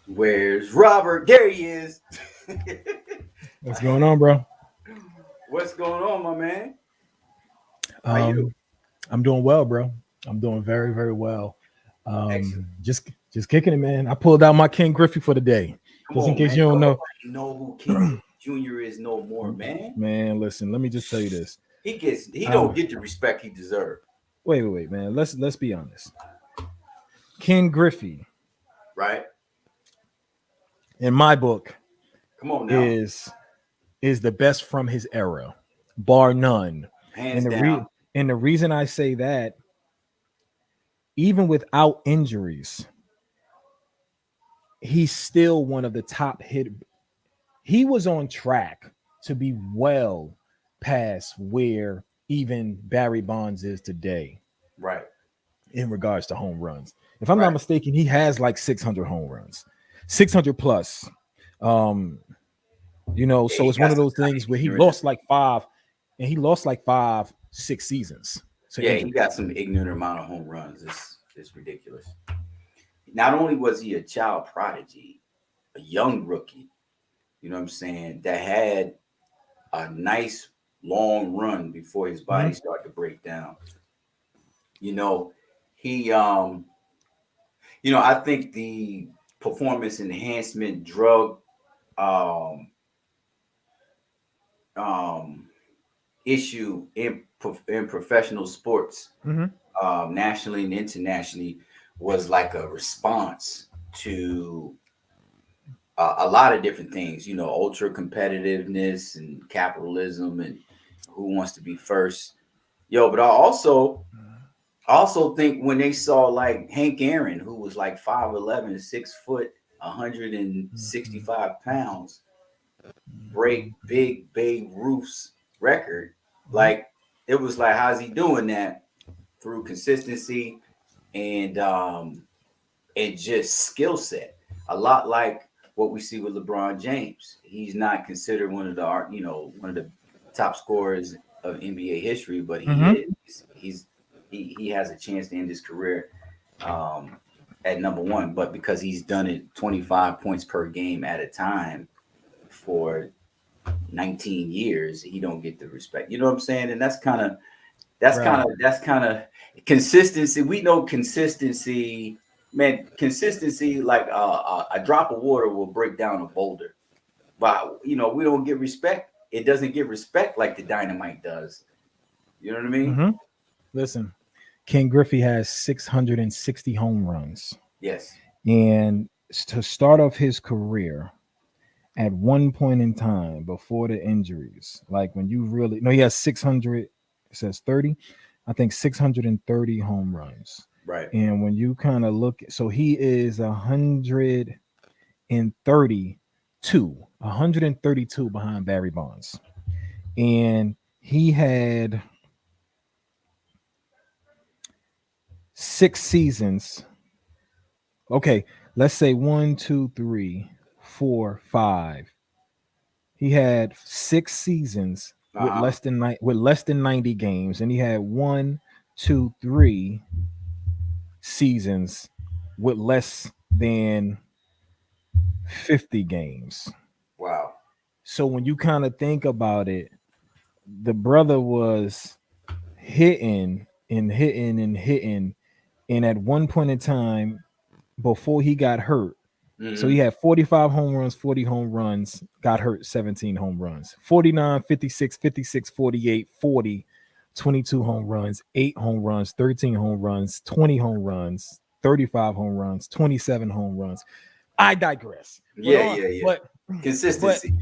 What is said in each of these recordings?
Where's Robert? There he is. What's going on, bro? What's going on, my man? How you? Um, I'm doing well, bro. I'm doing very, very well. Excellent. Just kicking it, man. I pulled out my King Griffey for the day, Come just in on, case man. you don't Don't know. nobody know who King Griffey Jr. is no more, man. Man, listen. Let me just tell you this. He Um, don't get the respect he deserves, wait, man. Let's be honest. King Griffey, right? in my book, Come on now. is is the best from his era, bar none. Hands And the down. and the reason I say that, even without injuries, he's still one of the top hit. He was on track to be well past where even Barry Bonds is today Right. in regards to home runs. If I'm not Right. mistaken, he has like 600 home runs, 600 plus. Um, Yeah, so he it's one got of some those things where he ignorant. lost like five, and he lost like 5, 6 seasons to Yeah, he injury. got some ignorant amount of home runs. It's ridiculous. Not only was he a child prodigy, a young rookie, you know what I'm saying, that had a nice long run before his body Mhm. started to break down. You know, he I think the performance enhancement drug um um issue in professional sports, Mhm. nationally and internationally, was like a response to a lot of different things, ultra competitiveness and capitalism and who wants to be first. Yo, but I also think when they saw like Hank Aaron, who was like 5'11", 6 foot, 165 pounds, break big Babe Ruth's record, like it was like, how's he doing that? Through consistency and just skill set. A lot like what we see with LeBron James. He's not considered one of the top scorers of NBA history, but he Mhm. is. He has a chance to end his career um, at number one, but because he's done it 25 points per game at a time for 19 years, he don't get the respect. You know what I'm saying? And Right. that's kind of consistency. We know consistency, man. Consistency, like a drop of water will break down a boulder. But we don't get respect. It doesn't get respect like the dynamite does. You know what I mean? Mhm. Listen, King Griffey has 660 home runs, Yes. and to start off his career, at one point in time before the injuries, like when you really no, he has 600. It says 30. I think 630 home runs. Right. And when you kind of look, so he is 132 behind Barry Bonds, and he had 6 seasons. Okay, let's say one, two, three, four, five. He had 6 seasons Uh huh. with less than 90 games, and he had 1, 2, 3 seasons with less than 50 games. Wow. So when you kind of think about it, the brother was hitting and hitting and hitting, and at one point in time before he got hurt. So he Hmm. had 45 home runs, 40 home runs, got hurt 17 home runs, 49, 56, 56, 48, 40, 22 home runs, 8 home runs, 13 home runs, 20 home runs, 35 home runs, 27 home runs. I digress. But Yeah. on Yeah. Yeah. but Consistency.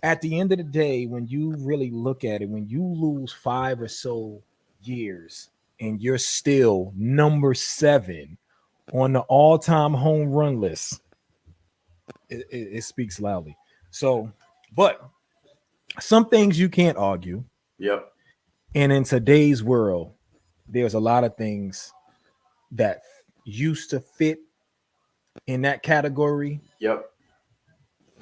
at the end of the day, when you really look at it, when you lose 5 or so years and you're still number 7 on the all-time home run list, it speaks loudly. So, but some things you can't argue. Yep. And in today's world, there's a lot of things that used to fit in that category. Yep.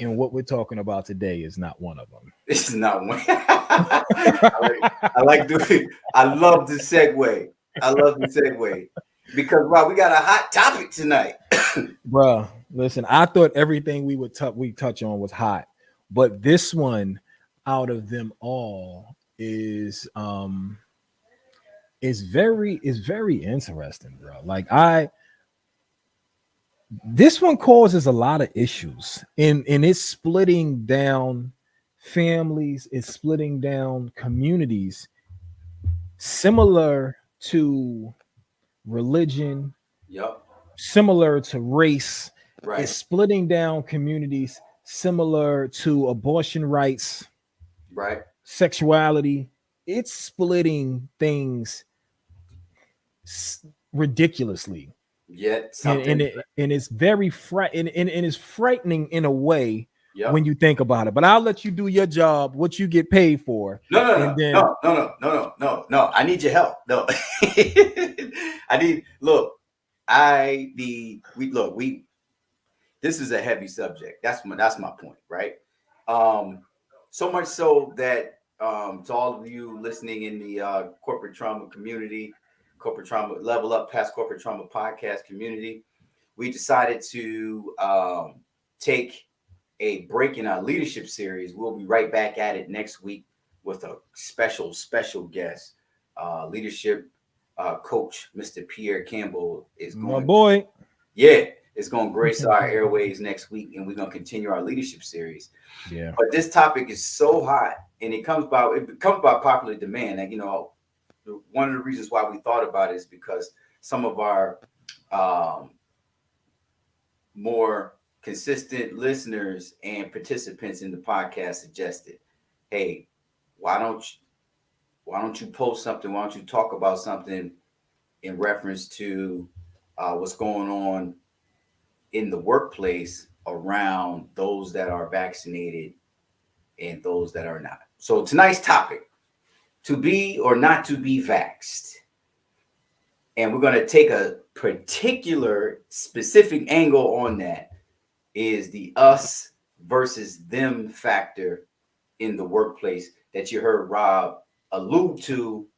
And what we're talking about today is not one of them. This is not one. I like doing. I love the segue. I love the segue because wow, we got a hot topic tonight. Bruh. Listen, I thought everything we touch on was hot, but this one out of them all is very interesting, bro. Like this one causes a lot of issues, and it's splitting down families, it's splitting down communities, similar to religion, Yep. similar to race. It's Right. splitting down communities similar to abortion rights, Right. sexuality. It's splitting things ridiculously. Yet and and, something. it, and it's very and it's frightening in a way when Yep. you think about it. But I'll let you do your job, what you get paid for, No, no, and no, then no, no, no, no, no, no, no. I need your help. No. I need look, I need we look, we this is a heavy subject. That's my point, right? Um, so much so that to all of you listening in the corporate trauma community, corporate trauma level up past corporate trauma podcast community, we decided to take a break in our leadership series. We'll be right back at it next week with a special guest, leadership coach, Mr. Pierre Campbell is my going. boy. Yeah, it's going to grace our airways next week, and we're going to continue our leadership series. Yeah. But this topic is so hot, and it comes by popular demand. And one of the reasons why we thought about it is because some of our um, more consistent listeners and participants in the podcast suggested, "Hey, why don't you, why don't you post something? Why don't you talk about something in reference to what's going on in the workplace around those that are vaccinated and those that are not?" So tonight's topic: to be or not to be vaxxed. And we're going to take a particular specific angle on that, is the us versus them factor in the workplace that you heard Rob allude to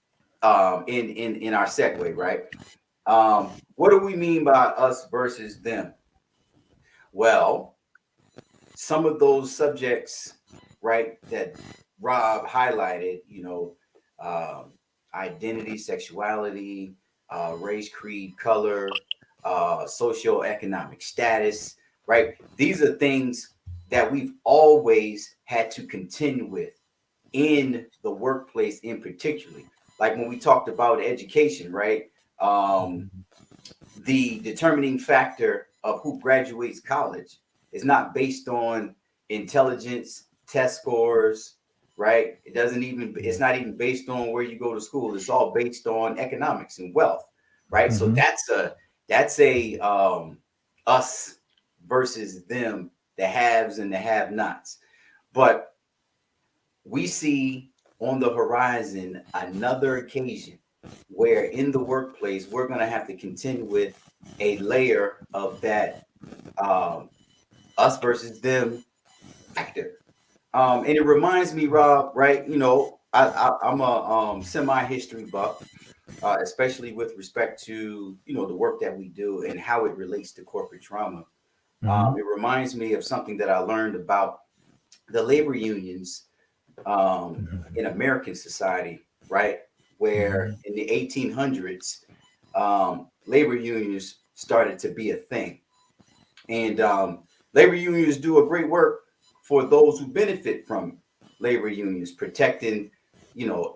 in our segue, right? What do we mean by us versus them? Well, some of those subjects, right, that Rob highlighted, um, identity, sexuality, race, creed, color, socioeconomic status, right? These are things that we've always had to contend with in the workplace, in particularly. Like when we talked about education, right? Um, the determining factor of who graduates college is not based on intelligence, test scores, right? It's not even based on where you go to school. It's all based on economics and wealth, right? So Mhm. that's a us versus them, the haves and the have nots. But we see on the horizon another occasion where in the workplace we're going to have to contend with a layer of that um, us versus them factor. And it reminds me, Rob, right? I'm a semi history buff, especially with respect to the work that we do and how it relates to corporate trauma. Mhm. It reminds me of something that I learned about the labor unions in American society, right? Where Mhm. in the 1800s, labor unions started to be a thing. And labor unions do a great work for those who benefit from labor unions, protecting,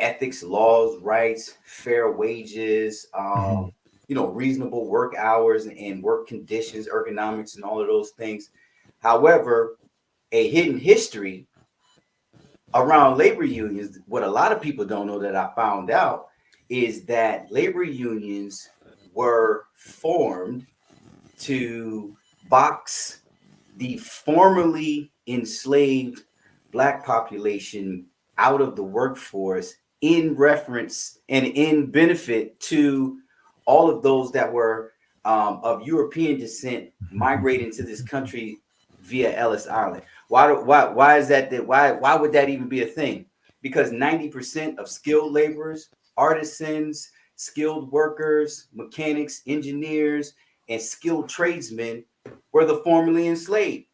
ethics, laws, rights, fair wages, Mhm. reasonable work hours and work conditions, ergonomics, and all of those things. However, a hidden history around labor unions, what a lot of people don't know that I found out is that labor unions were formed to box the formerly enslaved Black population out of the workforce in reference and in benefit to all of those that were of European descent migrating to this country via Ellis Island. Why is that why would that even be a thing? Because 90% of skilled laborers, artisans, skilled workers, mechanics, engineers, and skilled tradesmen were the formerly enslaved,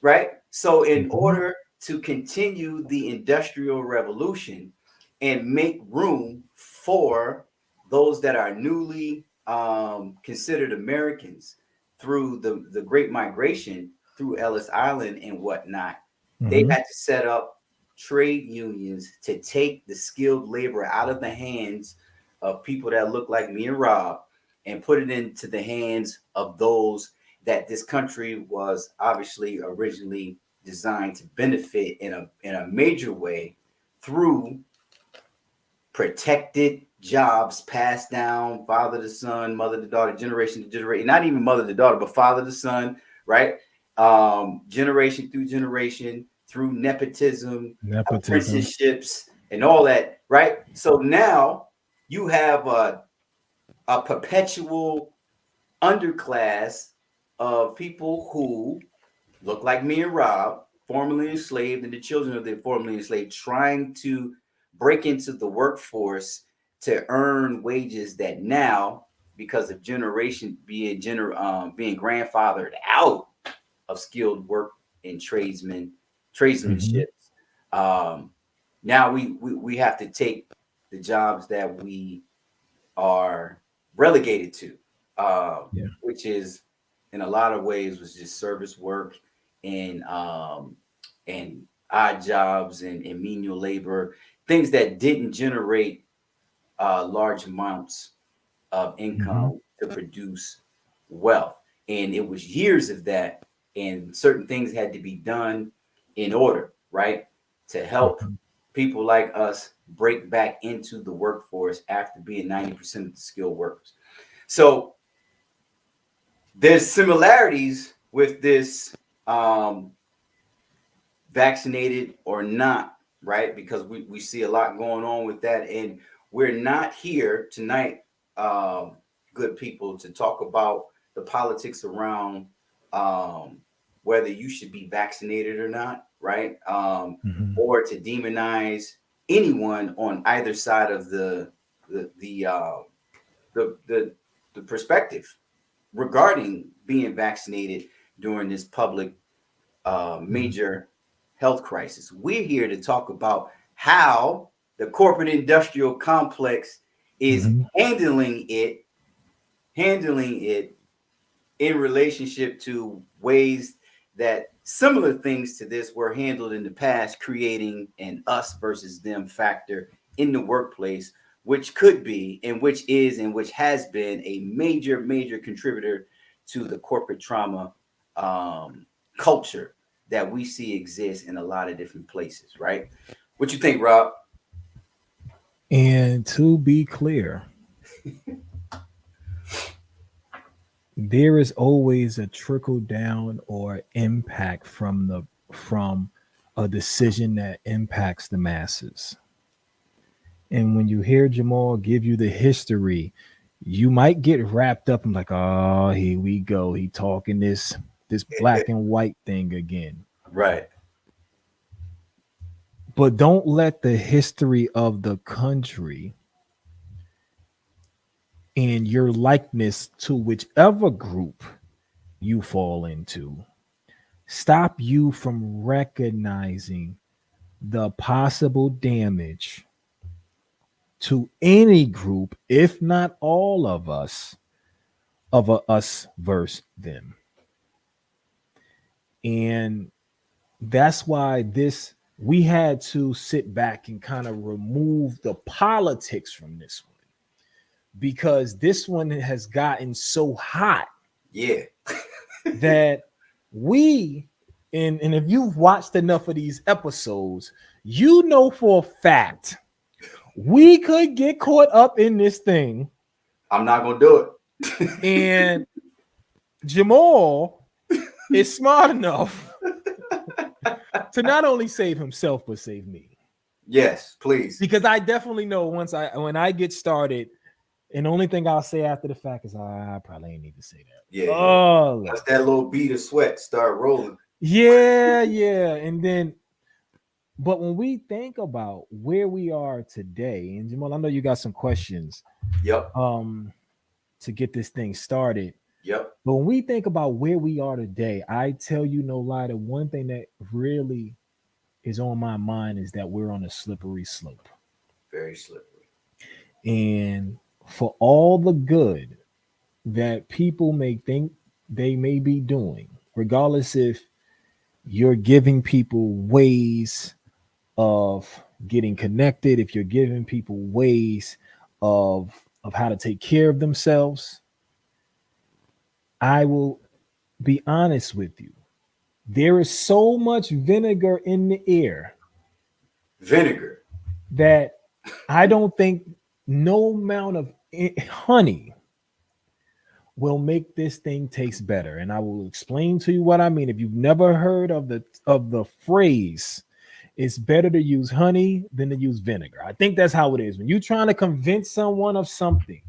right? So, in Mhm. order to continue the industrial revolution and make room for those that are newly considered Americans through the Great Migration through Ellis Island and whatnot, they Mhm. had to set up trade unions to take the skilled labor out of the hands of people that look like me and Rob and put it into the hands of those that this country was obviously originally designed to benefit in a major way through protected jobs passed down father to son, mother to daughter, generation to generation, not even mother to daughter, but father to son, right? Generation through generation through nepotism, Nepotism. apprenticeships, and all that, right? So now you have a perpetual underclass of people who look like me and Rob, formerly enslaved, and the children of the formerly enslaved, trying to break into the workforce to earn wages that now, because of generation being grandfathered out of skilled work and Mhm. tradesmanship, um, now we have to take the jobs that we are relegated to, Yeah. which is in a lot of ways was just service work and odd jobs and menial labor, things that didn't generate large amounts of Mhm. income to produce wealth. And it was years of that, and certain things had to be done in order, right, to help Mhm. people like us break back into the workforce after being 90% of the skilled workers. So there's similarities with this um, vaccinated or not, right? Because we see a lot going on with that. And we're not here tonight, good people, to talk about the politics around um, whether you should be vaccinated or not, right? Mhm. Or to demonize anyone on either side of the the uh, the, the the perspective regarding being vaccinated during this public Mhm. major health crisis. We're here to talk about how the corporate industrial complex is Mhm. handling it in relationship to ways that similar things to this were handled in the past, creating an us versus them factor in the workplace, which could be and which is and which has been a major contributor to the corporate trauma culture that we see exist in a lot of different places, right? What you think, Rob? And to be clear, there is always a trickle down or impact from a decision that impacts the masses. And when you hear Jamal give you the history, you might get wrapped up in like, oh, here we go. He talking this black and white thing again. Right. But don't let the history of the country and your likeness to whichever group you fall into stop you from recognizing the possible damage to any group, if not all of us, of a us versus them. And that's why this we had to sit back and kind of remove the politics from this one because this one has gotten so hot Yeah. that we and if you've watched enough of these episodes, you know for a fact we could get caught up in this thing. I'm not gonna do it. And Jamal is smart enough to not only save himself but save me. Yes, please. Because I definitely know when I get started, and the only thing I'll say after the fact is I probably ain't need to say that. Yeah. Oh Once Lord. that little bead of sweat start rolling. Yeah. And then but when we think about where we are today, and Jamal, I know you got some questions Yep. um to get this thing started. Yep. But when we think about where we are today, I tell you no lie, the one thing that really is on my mind is that we're on a slippery slope. Very slippery. And for all the good that people may think they may be doing, regardless if you're giving people ways of getting connected, if you're giving people ways of how to take care of themselves, I will be honest with you. There is so much vinegar in the air Vinegar. that I don't think no amount of honey will make this thing taste better. And I will explain to you what I mean. If you've never heard of the phrase, it's better to use honey than to use vinegar. I think that's how it is. When you're trying to convince someone of something,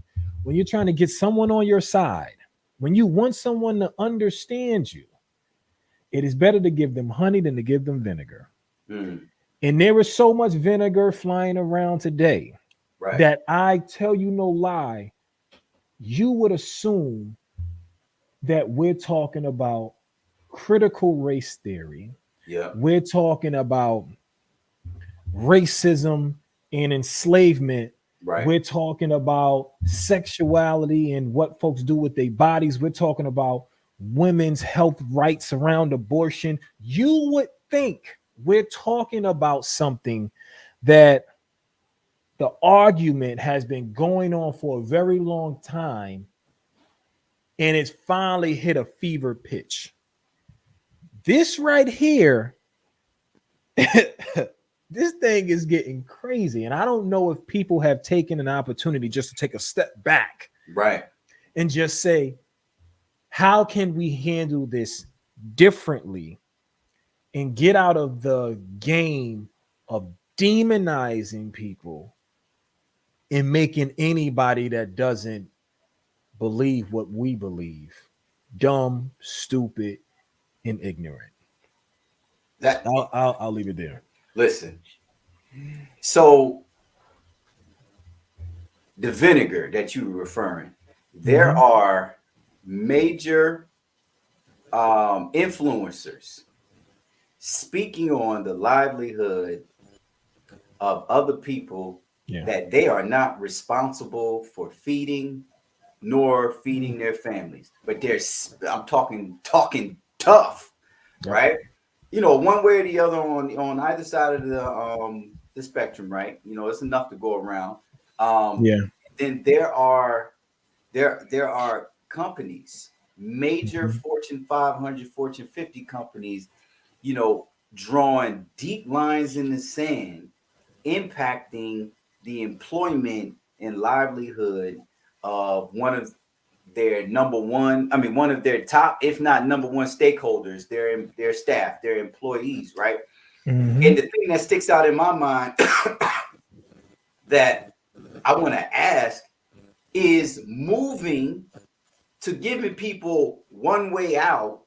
when you're trying to get someone on your side, when you want someone to understand you, it is better to give them honey than to give them vinegar. Mm, And there is so much vinegar flying around today right. that I tell you no lie, you would assume that we're talking about critical race theory. Yep. We're talking about racism and enslavement. Right. We're talking about sexuality and what folks do with their bodies. We're talking about women's health rights around abortion. You would think we're talking about something that the argument has been going on for a very long time and it's finally hit a fever pitch. This right here, this thing is getting crazy. And I don't know if people have taken an opportunity just to take a step back Right. and just say, how can we handle this differently and get out of the game of demonizing people and making anybody that doesn't believe what we believe dumb, stupid, and ignorant. That I'll leave it there. listen. So the vinegar that you were referring, there Mm-hmm. are major influencers speaking on the livelihood of other people Yeah. that they are not responsible for feeding nor Mhm. feeding their families, but I'm talking tough, Yep. right? You know, one way or the other on either side of the spectrum, right? You know, it's enough to go around. Um, Yeah. then there are companies, major Mm-hmm. Fortune 500, Fortune 50 companies, you know, drawing deep lines in the sand, impacting the employment and livelihood of one of their top, if not number one stakeholders, their staff, their employees, right? And Mm-hmm. the thing that sticks out in my mind that I want to ask is moving to giving people one way out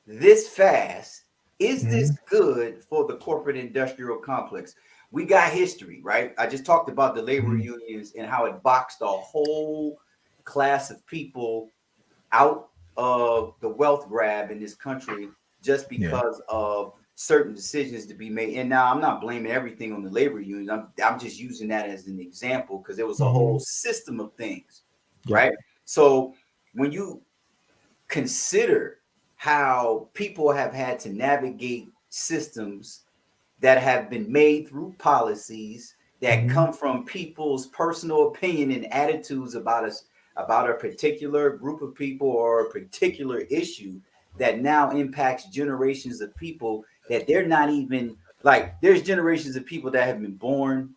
this fast. Is this Mm-hmm. good for the corporate industrial complex? We got history, right? I just talked about the labor Mm-hmm. unions and how it boxed a whole class of people out of the wealth grab in this country just Yeah. because of certain decisions to be made. And now I'm not blaming everything on the labor unions. I'm just using that as an example because there was a Mm-hmm. whole system of things, Yep. right? So when you consider how people have had to navigate systems that have been made through policies that Mm-hmm. come from people's personal opinion and attitudes about us, about a particular group of people or a particular issue that now impacts generations of people that they're not even like. There's generations of people that have been born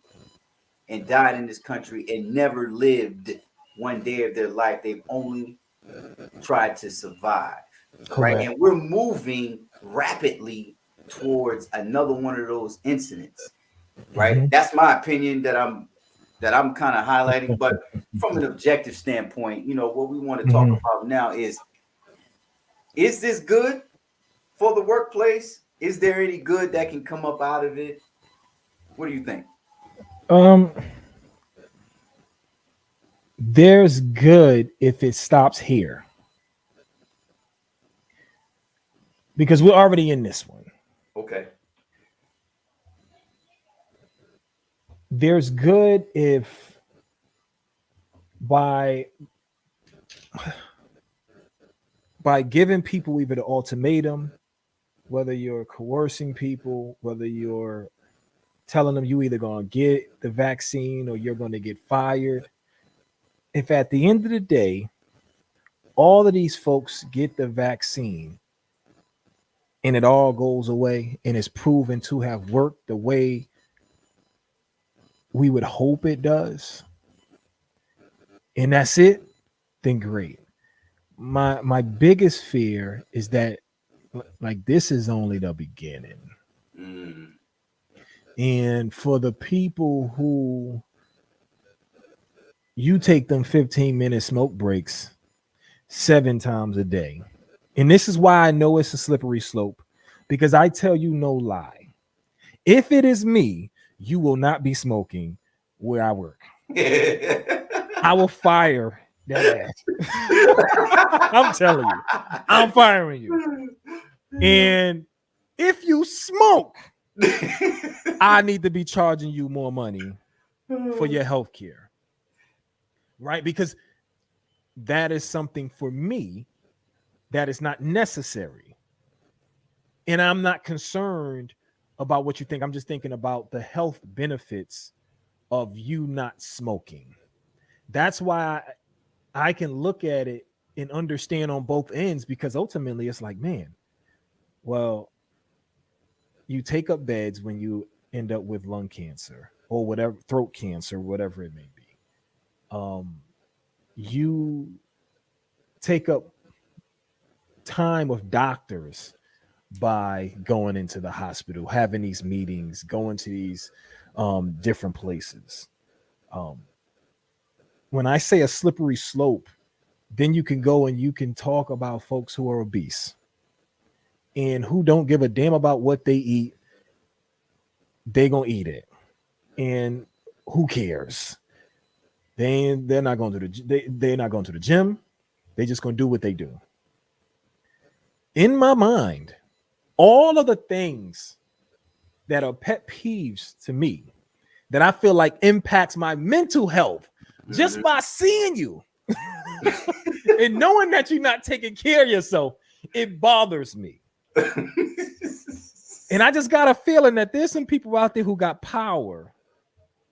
and died in this country and never lived one day of their life. They've only tried to survive, right? Correct. And we're moving rapidly towards another one of those incidents, right? Mm-hmm. That's my opinion that I'm kind of highlighting. But from an objective standpoint, you know, what we want to talk Mm-hmm. about now is this good for the workplace? Is there any good that can come up out of it? What do you think? Um, there's good if it stops here. because we're already in this one. Okay. There's good if by giving people either the ultimatum, whether you're coercing people, whether you're telling them you either going to get the vaccine or you're going to get fired. If at the end of the day, all of these folks get the vaccine and it all goes away and is proven to have worked the way we would hope it does, and that's it, then great. My biggest fear is that like this is only the beginning. Mm. And for the people who you take them 15-minute smoke breaks 7 times a day. And this is why I know it's a slippery slope, because I tell you no lie. If it is me, you will not be smoking where I work. I will fire that ass. I'm telling you, I'm firing you. And if you smoke, I need to be charging you more money for your health care. Right? Because that is something for me that is not necessary. And I'm not concerned about what you think. I'm just thinking about the health benefits of you not smoking. That's why I can look at it and understand on both ends, because ultimately it's like, man, well, you take up beds when you end up with lung cancer or whatever, throat cancer, whatever it may be. You take up time of doctors by going into the hospital, having these meetings, going to these different places. Um, when I say a slippery slope, then you can go and you can talk about folks who are obese and who don't give a damn about what they eat. They gonna eat it, and who cares? They're not going to they're not going to the gym. They just gonna do what they do. In my mind, all of the things that are pet peeves to me that I feel like impacts my mental health just by seeing you and knowing that you're not taking care of yourself, it bothers me. And I just got a feeling that there's some people out there who got power,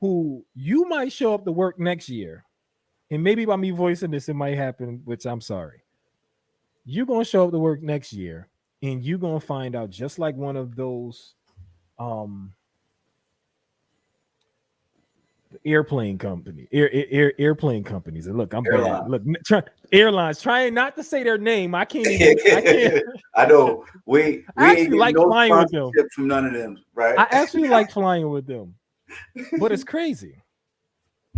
who you might show up to work next year. And maybe by me voicing this, it might happen, which I'm sorry. You're going to show up to work next year and you're going to find out, just like one of those um airplane company airplane companies. And look, I'm bad. Airline. Look, airlines, trying not to say their name. I can't. I know we I ain't actually getting like no flying with them. sponsorship from none of them, right? I actually like flying with them. But it's crazy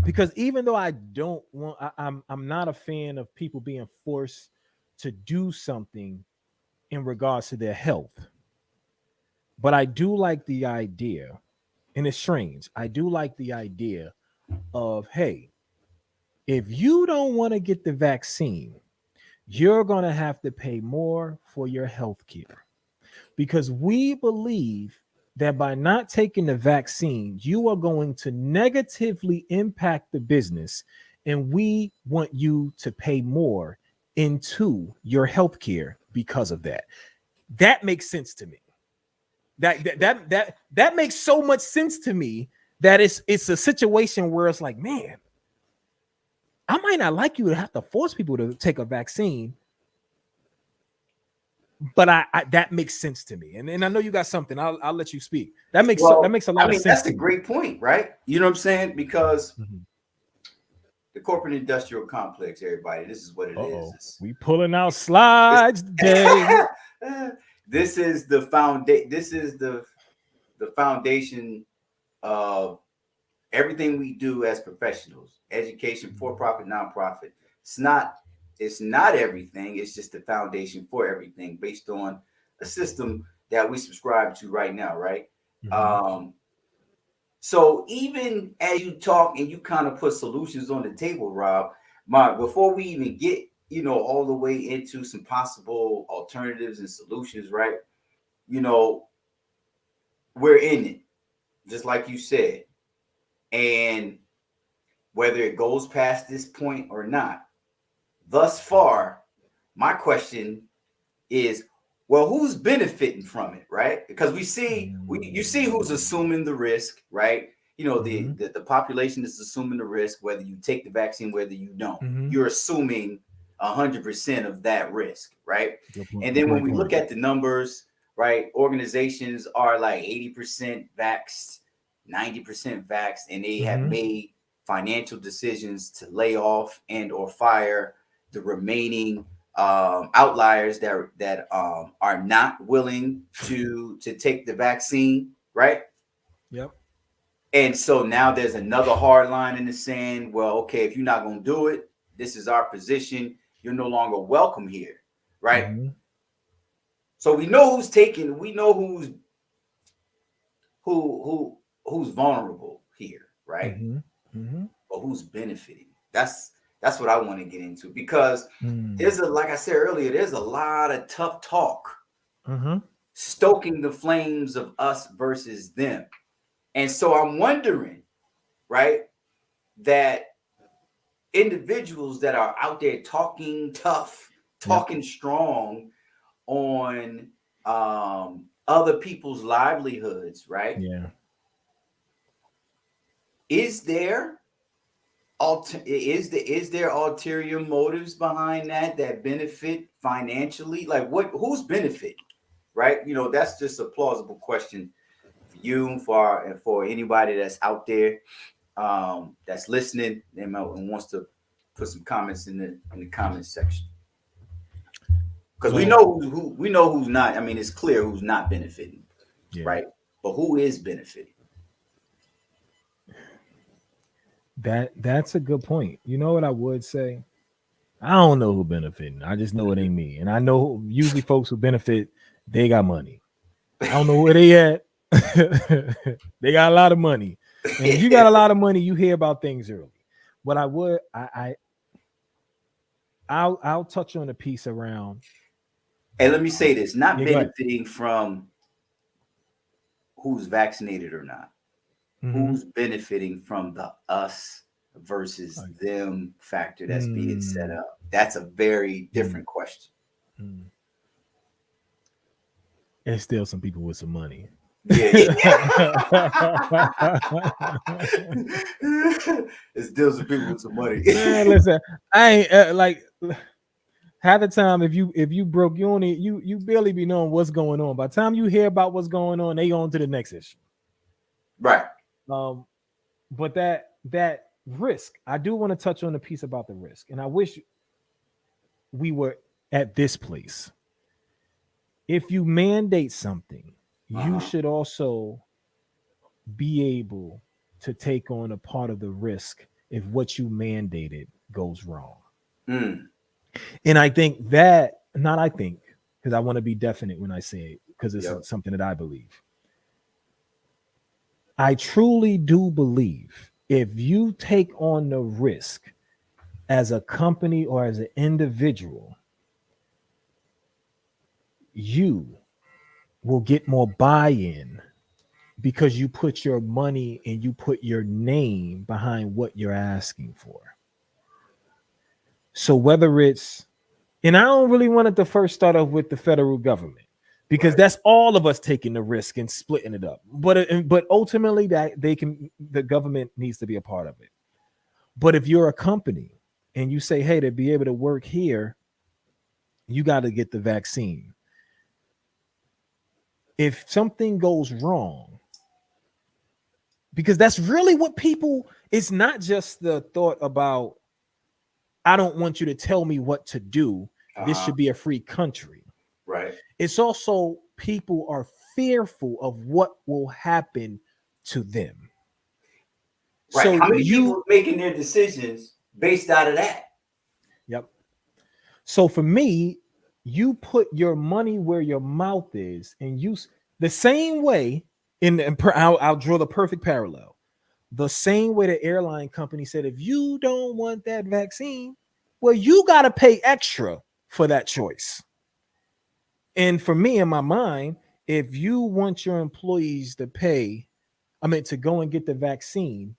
because even though I don't want, I'm not a fan of people being forced to do something in regards to their health. But I do like the idea, and it's strange. I do like the idea of, hey, if you don't want to get the vaccine, you're going to have to pay more for your health care, because we believe that by not taking the vaccine, you are going to negatively impact the business. And we want you to pay more into your health care because of that. That makes sense to me. That makes so much sense to me that it's a situation where it's like, man, I might not like you to have to force people to take a vaccine, but I that makes sense to me. And I know you got something. I'll let you speak. That makes Well, a I lot of mean, sense that's a to me. great point, right? You know what I'm saying? Because Mhm. the corporate industrial complex, everybody, this is what it is. Uh-oh. We pulling out slides today. This is the foundation. This is the foundation of everything we do as professionals, education, for profit, nonprofit. It's not, it's not everything. It's just the foundation for everything based on a system that we subscribe to right now, right? Mhm. Um, so even as you talk and you kind of put solutions on the table, Rob, my before we even get all the way into some possible alternatives and solutions, right? You know, we're in it, just like you said. And whether it goes past this point or not, thus far, my question is, well, who's benefiting from it, right? Because you see who's assuming the risk, right? Mm-hmm. The population is assuming the risk, whether you take the vaccine, whether you don't. Mm-hmm. You're assuming 100% of that risk, right? Good point. And then when Great we look point. at the numbers, right, organizations are like 80% vaxxed, 90% vaxxed, and they have Mm-hmm. made financial decisions to lay off and or fire the remaining outliers that are not willing to take the vaccine, right? Yep. And so now there's another hard line in the sand. Well, okay, if you're not going to do it, this is our position. You're no longer welcome here, right? Mm-hmm. So we know who's taking. We know who's vulnerable here, right? Mm-hmm. Mm-hmm. But who's benefiting? That's what I want to get into because Mm. there's like I said earlier, there's a lot of tough talk Mm-hmm. stoking the flames of us versus them. And so I'm wondering, right, that individuals that are out there talking tough, Yep. talking strong on other people's livelihoods, right? Yeah. Is there is there ulterior motives behind that benefit financially? Like who's benefiting, right? That's just a plausible question for you, and for anybody that's out there that's listening and wants to put some comments in the comments section. Because we Well, know we know who's not. I mean, it's clear who's not benefiting, yeah. right? But who is benefiting? That's a good point. You know what I would say? I don't know who benefiting. I just know it ain't me. And I know usually folks who benefit, they got money. I don't know where they at. They got a lot of money. And if you got a lot of money, you hear about things early. What I would I'll touch on a piece around And let me say this: not yeah, go ahead. benefiting from who's vaccinated or not. Mm-hmm. Who's benefiting from the us versus Like, them factor that's being set mm, up? That's a very mm, different question. mm. And still some people with some money. Yeah, it's still some people with some money. Man, listen, I ain't like half the time if you broke, you barely be knowing what's going on. By the time you hear about what's going on, they on to the next issue. Right. Um, but that risk, I do want to touch on the piece about the risk, and I wish we were at this place. If you mandate something, you Uh-huh. should also be able to take on a part of the risk if what you mandated goes wrong. Mm. And I think that, not I think, because I want to be definite when I say it, because this Yep. is something that I believe. I truly do believe if you take on the risk as a company or as an individual, you will get more buy in because you put your money and you put your name behind what you're asking for. So whether it's, and I don't really want it to first start off with the federal government because Right. that's all of us taking the risk and splitting it up. But ultimately that the government needs to be a part of it. But if you're a company and you say, hey, to be able to work here, you got to get the vaccine. If something goes wrong, because that's really what people, it's not just the thought about, I don't want you to tell me what to do. This Uh-huh. should be a free country. Right. It's also people are fearful of what will happen to them. Right. So How many people you, are making their decisions based out of that? yep. So for me, you put your money where your mouth is, and the same way. I'll draw the perfect parallel. The same way the airline company said, if you don't want that vaccine, Well, you got to pay extra for that choice. And for me, in my mind, if you want your employees to pay, I mean, to go and get the vaccine,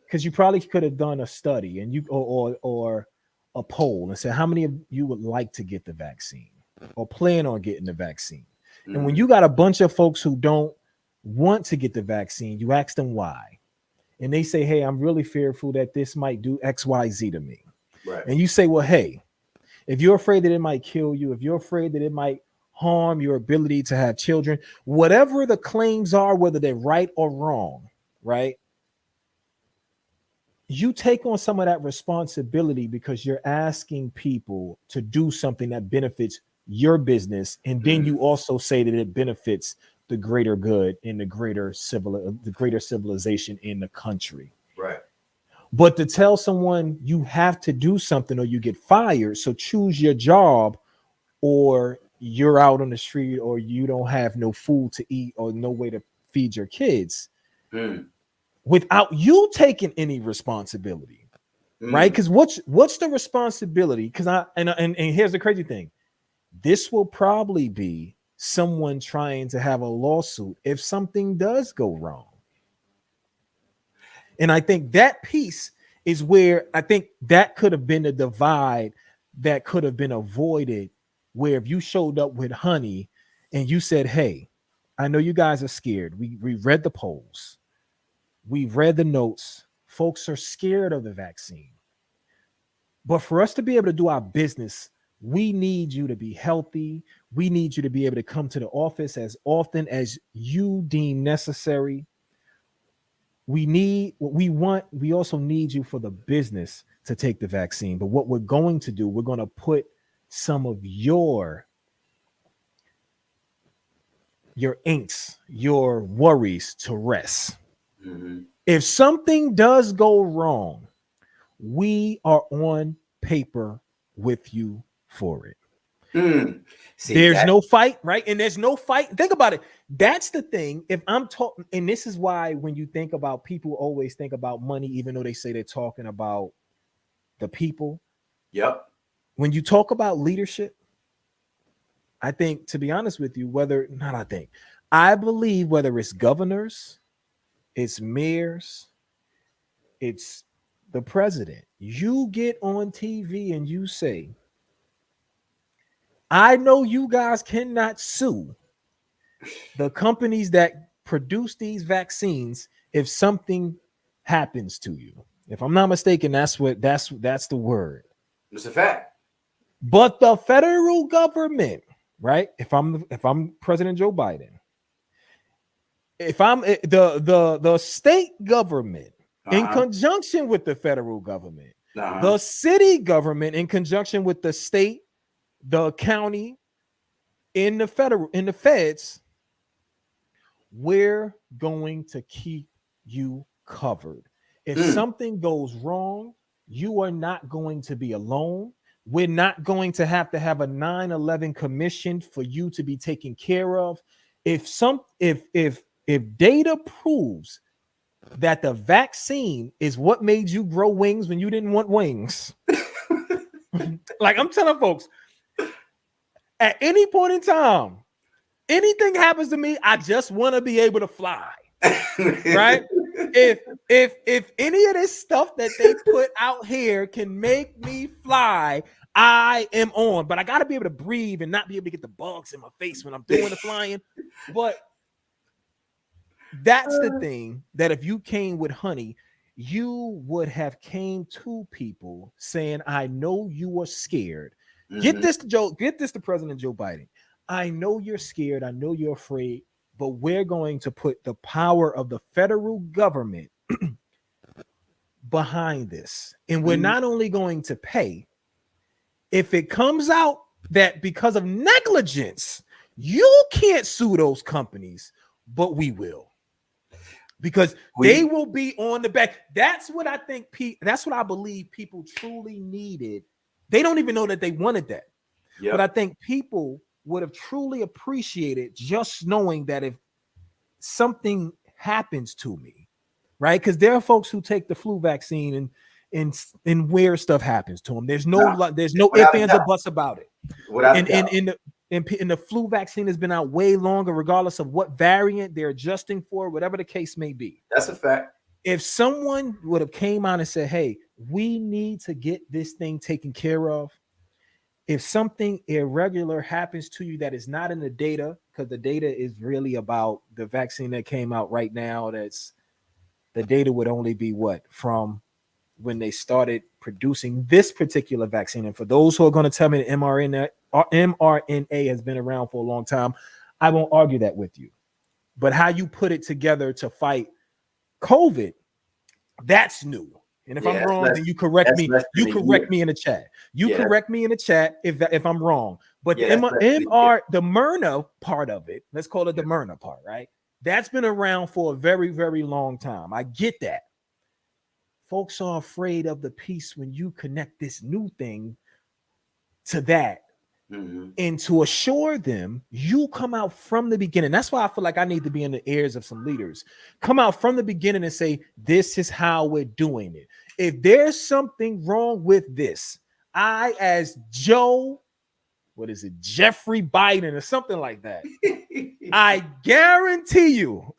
because you probably could have done a study and you or a poll and said how many of you would like to get the vaccine or plan on getting the vaccine. And when Mm-hmm. you got a bunch of folks who don't want to get the vaccine, you ask them why. And they say, hey, I'm really fearful that this might do XYZ to me. Right. And you say, well, hey, if you're afraid that it might kill you, if you're afraid that it might harm your ability to have children, whatever the claims are, whether they're right or wrong, right? You take on some of that responsibility because you're asking people to do something that benefits your business. And then Mm-hmm. you also say that it benefits the greater good and the greater civilization in the country. Right. But to tell someone you have to do something or you get fired, so choose your job, or you're out on the street, or you don't have no food to eat or no way to feed your kids Mm. without you taking any responsibility, right? Mm. Because what's the responsibility? Because and here's the crazy thing: this will probably be someone trying to have a lawsuit if something does go wrong. And I think that piece is where I think that could have been a divide that could have been avoided. Where if you showed up with honey and you said, hey, I know you guys are scared. We read the polls, we read the notes. Folks are scared of the vaccine. But for us to be able to do our business, we need you to be healthy. We need you to be able to come to the office as often as you deem necessary. We also need you for the business to take the vaccine. But what we're going to do, we're going to put some of your inks, your worries to rest. Mm-hmm. If something does go wrong, we are on paper with you for it. Mm. See There's that? no fight, right? And there's no fight. Think about it. That's the thing. If I'm talking, and this is why when you think about people always think about money, even though they say they're talking about the people. Yep. When you talk about leadership, I think, to be honest with you, I believe whether it's governors, it's mayors, it's the president, you get on TV and you say, I know you guys cannot sue the companies that produce these vaccines if something happens to you. If I'm not mistaken, that's the word. It's a fact. But the federal government, right? If I'm President Joe Biden, if I'm the state government in Uh-huh. conjunction with the federal government, Uh-huh. the city government in conjunction with the state, the county, in the feds, we're going to keep you covered. If Mm. something goes wrong, you are not going to be alone. We're not going to have a 9/11 commission for you to be taken care of. If data proves that the vaccine is what made you grow wings when you didn't want wings, like I'm telling folks, at any point in time, anything happens to me, I just want to be able to fly. Right? If any of this stuff that they put out here can make me fly, I am on. But I got to be able to breathe and not be able to get the bugs in my face when I'm doing the flying. But that's the thing, that if you came with honey, you would have came to people saying, I know you are scared. Mm-hmm. Get this to President Joe Biden. I know you're scared, I know you're afraid, but we're going to put the power of the federal government behind this. And we're Mm-hmm. not only going to pay, if it comes out that because of negligence, you can't sue those companies, but we will. Because they We. will be on the back. That's what I think. That's what I believe people truly needed. They don't even know that they wanted that. But I Yep. think people would have truly appreciated just knowing that if something happens to me, right? Because there are folks who take the flu vaccine in where stuff happens to them. There's No, no ifs, without a ands, or doubt. buts about it. Without a And doubt. the flu vaccine has been out way longer, regardless of what variant they're adjusting for, whatever the case may be. That's a fact. If someone would have came out and said, "Hey, we need to get this thing taken care of," if something irregular happens to you that is not in the data, because the data is really about the vaccine that came out right now, that's the data would only be what from when they started producing this particular vaccine. And for those who are going to tell me that mRNA has been around for a long time, I won't argue that with you. But how you put it together to fight COVID, that's new. And if I'm wrong, then you correct that's me. less You than a correct year. me in the chat. You Yeah, correct me in the chat if I'm wrong. But yeah, the that's less than a year. the Myrna part of it, let's call it the Myrna part, right? That's been around for a very, very long time. I get that. Folks are afraid of the piece when you connect this new thing to that. Mhm. And to assure them, you come out from the beginning. That's why I feel like I need to be in the ears of some leaders. Come out from the beginning and say, this is how we're doing it. If there's something wrong with this, I, as Joe, what is it, Jeffrey Biden or something like that, I guarantee you,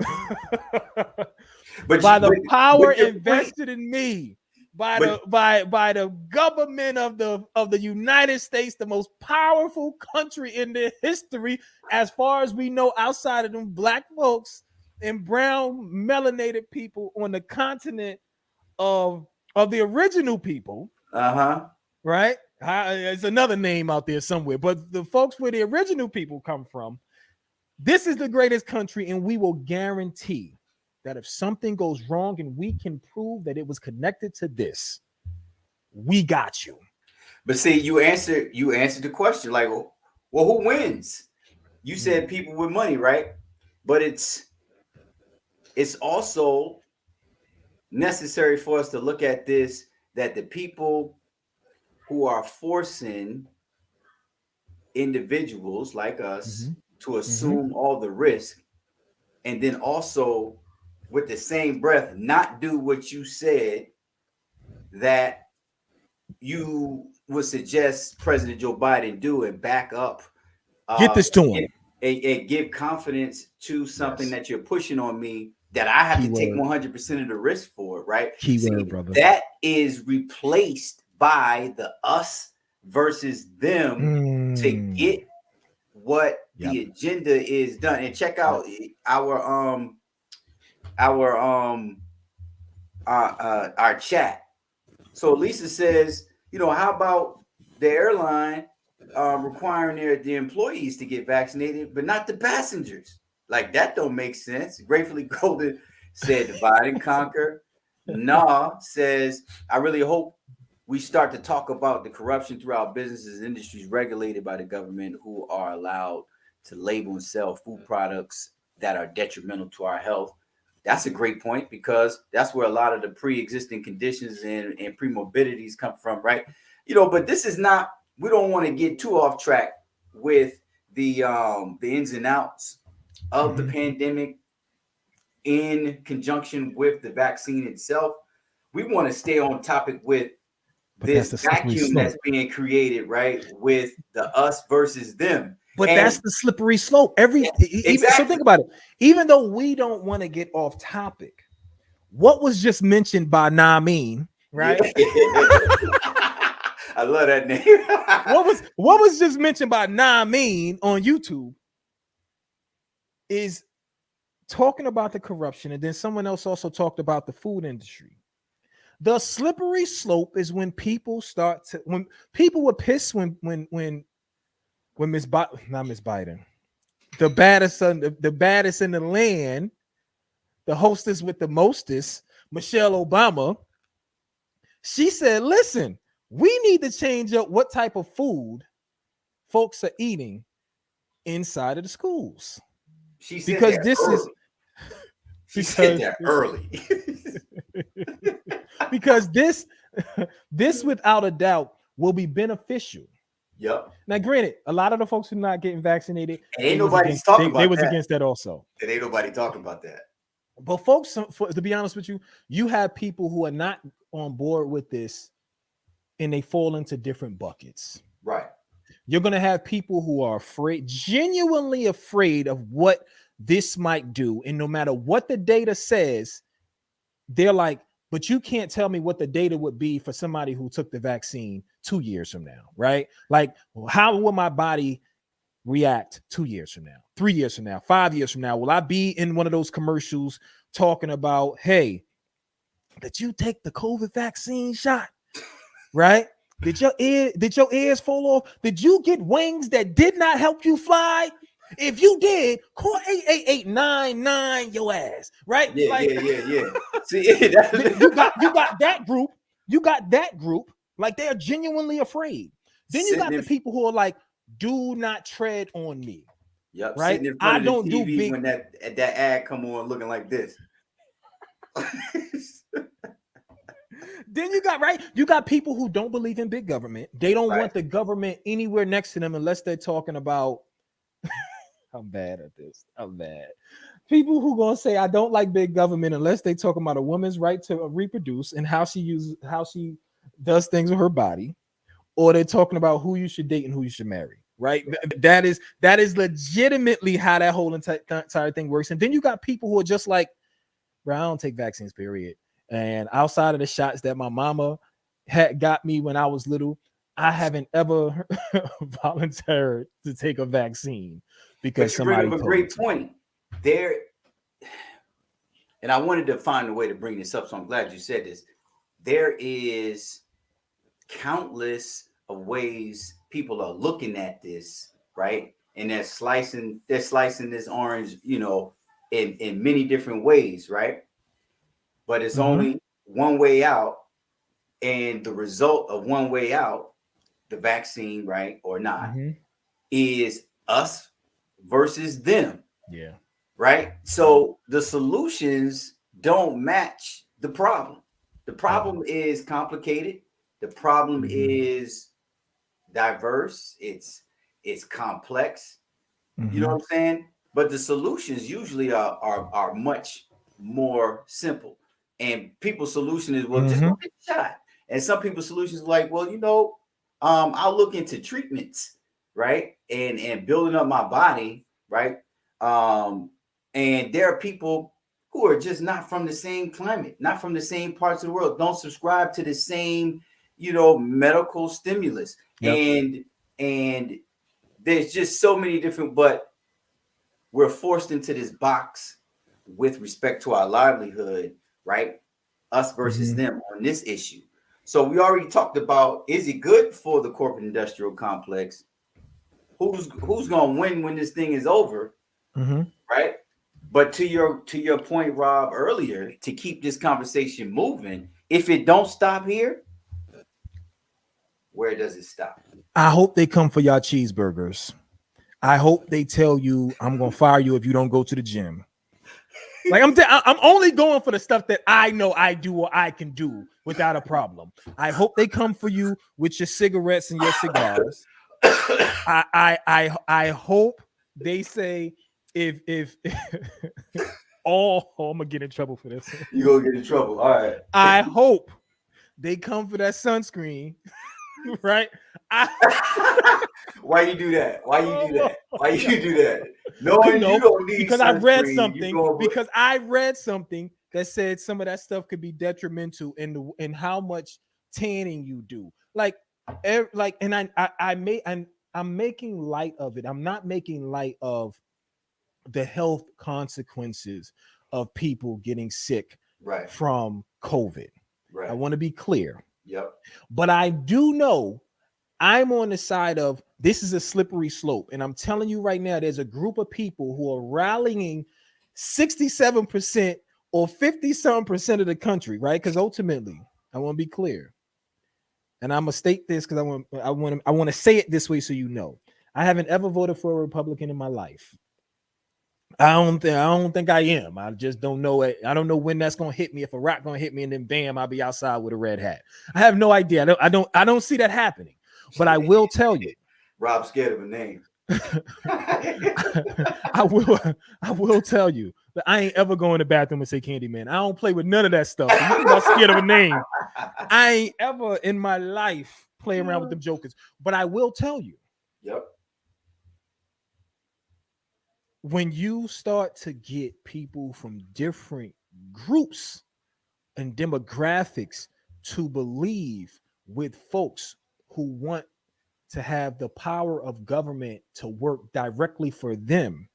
but by you, the power your point, invested in me, by but the government of the United States, the most powerful country in the history, as far as we know, outside of them black folks and brown melanated people on the continent of the original people, right? It's another name out there somewhere, but the folks where the original people come from, this is the greatest country, and we will guarantee that if something goes wrong and we can prove that it was connected to this, we got you. But see, you answered the question. Like, well, who wins? You said people with money, right? But it's also necessary for us to look at this, that the people who are forcing individuals like us Mm-hmm. to Mm-hmm. assume all the risk, and then also with the same breath not do what you said that you would suggest President Joe Biden do, and back up Get uh this to him. and, and give confidence to something Yes. that you're pushing on me that I have to take Keyword. 100% of the risk for, right? Keyword, See, brother. that is replaced by the us versus them to get what Yep. the agenda is done. And check out our our um our chat. So Lisa says, how about the airline requiring the employees to get vaccinated, but not the passengers? Like, that don't make sense. Gratefully Golden said, divide and conquer. Nah says, I really hope we start to talk about the corruption throughout businesses and industries regulated by the government, who are allowed to label and sell food products that are detrimental to our health. That's a great point, because that's where a lot of the pre-existing conditions and premorbidities come from, right? But this is not, we don't want to get too off track with the ins and outs of the pandemic in conjunction with the vaccine itself. We want to stay on topic with But that's this the slippery vacuum slope. that's being created, right? With the us versus them. But And that's the slippery slope. Even so, exactly. think about it. Even though we don't want to get off topic, what was just mentioned by Namin, Yeah. right? I love that name. what was just mentioned by Namin on YouTube is talking about the corruption, and then someone else also talked about the food industry. The slippery slope is when people when people were pissed when Miss not Miss Biden, the baddest the baddest in the land, the hostess with the mostest, Michelle Obama. She said, "Listen, we need to change up what type of food folks are eating inside of the schools, She said because that this is early. She said because that early. because this without a doubt will be beneficial." Yep. Now, granted, a lot of the folks who are not getting vaccinated, And ain't nobody's talking they about was that. against that also. And ain't nobody talking about that. But folks, to be honest with you, you have people who are not on board with this, and they fall into different buckets. Right. You're going to have people who are afraid, genuinely afraid of what this might do. And no matter what the data says, they're like, but you can't tell me what the data would be for somebody who took the vaccine 2 years from now, right? Like, how will my body react 2 years from now, 3 years from now, 5 years from now? Will I be in one of those commercials talking about, hey, did you take the COVID vaccine shot? Right? Did your ears fall off? Did you get wings that did not help you fly? If you did, call 888-99 your ass. Right? Yeah, Like, yeah. See, you got that group. You got that group. Like, they're genuinely afraid. Then you got the people who are like, do not tread on me. Yep, Right? sitting in front I of don't the do TV big. when that ad come on, looking like this. Then you got people who don't believe in big government. They don't want the government anywhere next to them unless they're talking about I'm bad at this. I'm bad. People who gonna say I don't like big government unless they talking about a woman's right to reproduce and how she does things with her body, or they're talking about who you should date and who you should marry. Right? That is legitimately how that whole entire thing works. And then you got people who are just like, bro, I don't take vaccines, period. And outside of the shots that my mama had got me when I was little, I haven't ever volunteered to take a vaccine because but you bring somebody up a told me great to. point there, and I wanted to find a way to bring this up, so I'm glad you said this. There is countless of ways people are looking at this, right? And they're slicing this orange, in many different ways, right? But it's only one way out, and the result of one way out, the vaccine, right, or not, is us versus them. Yeah. Right. So the solutions don't match the problem. The problem is complicated. The problem is diverse. It's complex. You know what I'm saying? But the solutions usually are much more simple. And people's solution is, well, just go get a shot. And some people's solutions like, well, I'll look into treatments, right? And building up my body, right? And there are people who are just not from the same climate, not from the same parts of the world, don't subscribe to the same, medical stimulus. Yep. And there's just so many different, but we're forced into this box with respect to our livelihood, right? Us versus them on this issue. So we already talked about, is it good for the corporate industrial complex? Who's going to win when this thing is over, right? But to your point, Rob, earlier, to keep this conversation moving, if it don't stop here, where does it stop? I hope they come for y'all cheeseburgers. I hope they tell you I'm gonna fire you if you don't go to the gym. Like I'm only going for the stuff that I know I do or I can do without a problem. I hope they come for you with your cigarettes and your cigars. I hope they say if I'm gonna get in trouble for this. You're gonna get in trouble. All right. I hope they come for that sunscreen. Right? Why you do that? Why you do that? Why you do that? No, you don't need because I read something that said some of that stuff could be detrimental in how much tanning you do. I'm making light of it. I'm not making light of the health consequences of people getting sick from COVID. Right. I want to be clear. Yep. But I do know I'm on the side of this is a slippery slope. And I'm telling you right now, there's a group of people who are rallying 67% or 50-some% of the country, right? Because ultimately, I want to be clear. And I'm gonna state this because I want to say it this way so you know. I haven't ever voted for a Republican in my life. I don't think I am. I just don't know it. I don't know when that's gonna hit me. If a rock gonna hit me, and then bam, I'll be outside with a red hat. I have no idea. I don't see that happening. But I will tell you, Rob's scared of a name. I will I will tell you that I ain't ever go in the bathroom and say Candyman. I don't play with none of that stuff. So you think I'm scared of a name? I ain't ever in my life play around with them jokers. But I will tell you, Yep. when you start to get people from different groups and demographics to believe with folks who want to have the power of government to work directly for them,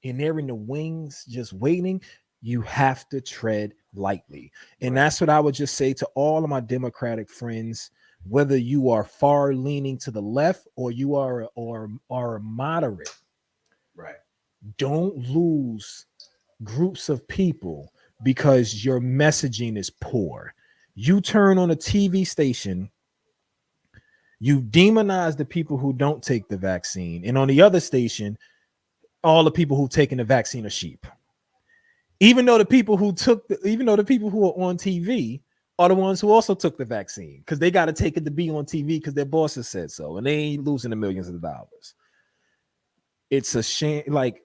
and they're in the wings just waiting, you have to tread lightly. And Right. that's what I would just say to all of my Democratic friends, whether you are far leaning to the left or you are a moderate, Right. don't lose groups of people because your messaging is poor. You turn on a TV station, you demonize the people who don't take the vaccine, and on the other station, all the people who've taken the vaccine are sheep. Even though the people who even though the people who are on TV are the ones who also took the vaccine because they got to take it to be on TV because their bosses said so, and they ain't losing the millions of dollars. It's a shame. Like,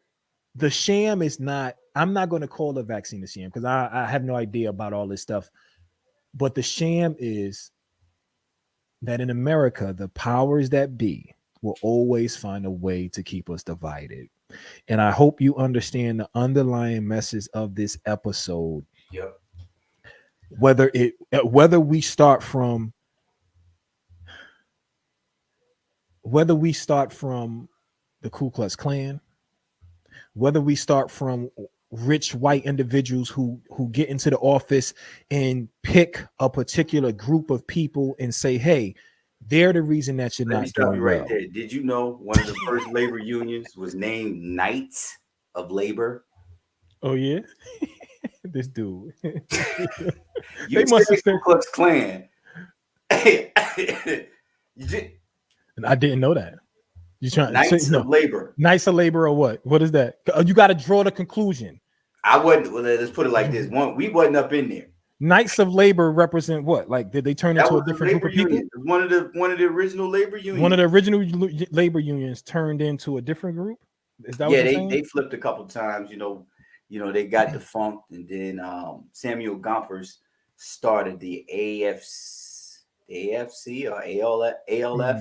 the sham is not. I'm not going to call the vaccine a sham because I have no idea about all this stuff. But the sham is that in America, the powers that be will always find a way to keep us divided. And I hope you understand the underlying message of this episode. Yep. Whether we start from the Ku Klux Klan, whether we start from rich white individuals who get into the office and pick a particular group of people and say, hey, they're the reason that you're Let me not stop you doing right well. there. Did you know one of the first labor unions was named Knights of Labor? Oh yeah. This dude. You They say must have Ku said, Klux Klan. I didn't know that. You trying to say Knights of no? Labor. Nice of labor or what? What is that? You got to draw the conclusion. I wasn't. Well, let's put it like this: we wasn't up in there. Knights of labor represent what? Like, did they turn That into was a the different group labor of people? union. One of the original labor One of unions. the original labor unions turned into a different group. Is that what Yeah, you're they saying? they flipped a couple times. They got defunct, and then Samuel Gompers started the AFC or ALF,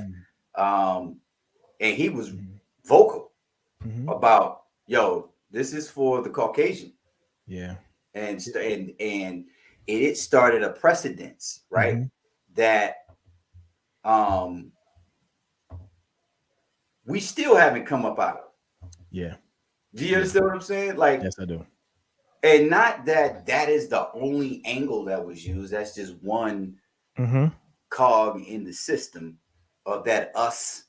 Mm, and he was mm, vocal mhm. about, yo, this is for the Caucasian, Yeah. and it started a precedence, right? Mhm. That um we still haven't come up out of. Yeah. Do you Yeah. understand what I'm saying? Like, Yes, I do. and not that that is the only angle that was used. That's just one Mhm. cog in the system of that us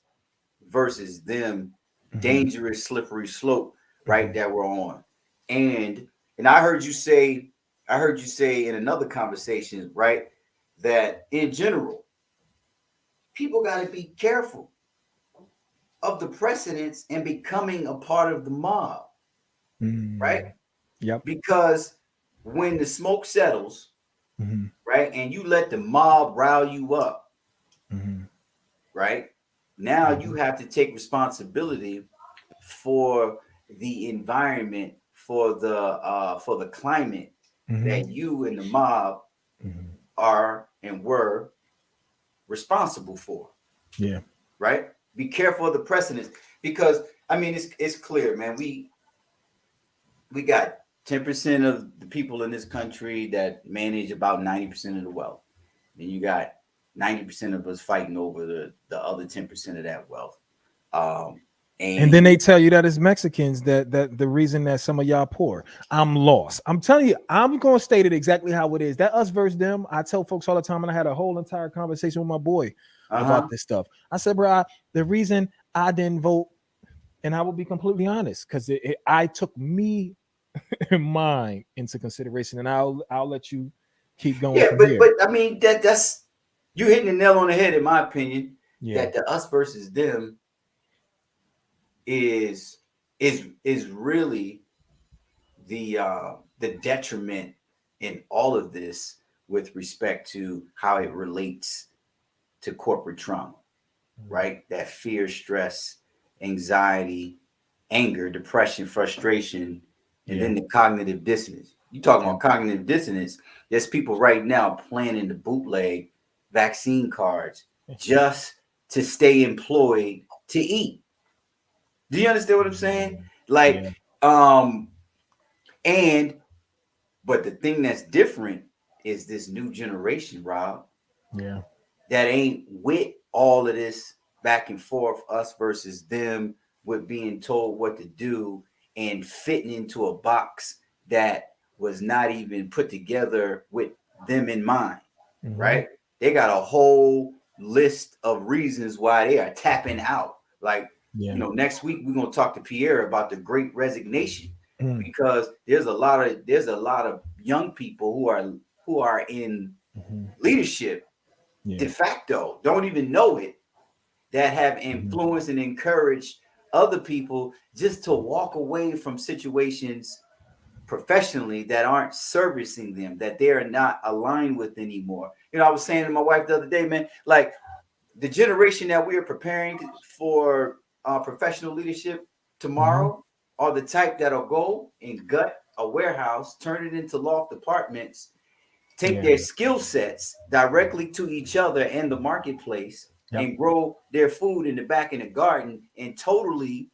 versus them Mhm. dangerous slippery slope, right? Mhm. That we're on. And I heard you say in another conversation, right, that in general, people got to be careful of the precedents and becoming a part of the mob, right? Mm. Yep. Because when the smoke settles, Mhm. right, and you let the mob rile you up, Mhm. right, now you Mhm. have to take responsibility for the environment, for the climate Mhm. that you and the mob Mhm. are and were responsible for, Yeah. right? Be careful of the precedents because I mean it's clear, man. We got 10% of the people in this country that manage about 90% of the wealth. Then you got 90% of us fighting over the other 10% of that wealth. Um, And and then they tell you that as Mexicans that the reason that some of y'all poor. I'm lost. I'm telling you, I'm gonna state it exactly how it is. That us versus them. I tell folks all the time, and I had a whole entire conversation with my boy about uh-huh. this stuff. I said, bro, the reason I didn't vote, and I will be completely honest, because I took me and mine into consideration, and I'll let you keep going Yeah, from but here. I mean that's you hitting the nail on the head in my opinion. Yeah. That the us versus them is is really the detriment in all of this with respect to how it relates to corporate trauma, right? That fear, stress, anxiety, anger, depression, frustration, and Yeah. then the cognitive dissonance. You talking Yeah. about cognitive dissonance? There's people right now planning to bootleg vaccine cards just to stay employed to eat. Do you understand what I'm saying? Like, Yeah. um, and but the thing that's different is this new generation, Rob, Yeah. that ain't with all of this back and forth, us versus them, with being told what to do and fitting into a box that was not even put together with them in mind, Mm-hmm. right? They got a whole list of reasons why they are tapping out. Like, Yeah. next week we're gonna talk to Pierre about the Great Resignation Mm. because there's a lot of young people who are in Mm-hmm. leadership de Yeah. facto, don't even know it, that have Mm-hmm. influenced and encouraged other people just to walk away from situations professionally that aren't servicing them, that they're not aligned with anymore. I was saying to my wife the other day, man, like the generation that we are preparing for professional leadership Mm-hmm. tomorrow are the type that'll go and gut a warehouse, turn it into loft apartments, take Yeah. their skill sets directly to each other and the marketplace, Yep. and grow their food in the back in the garden and totally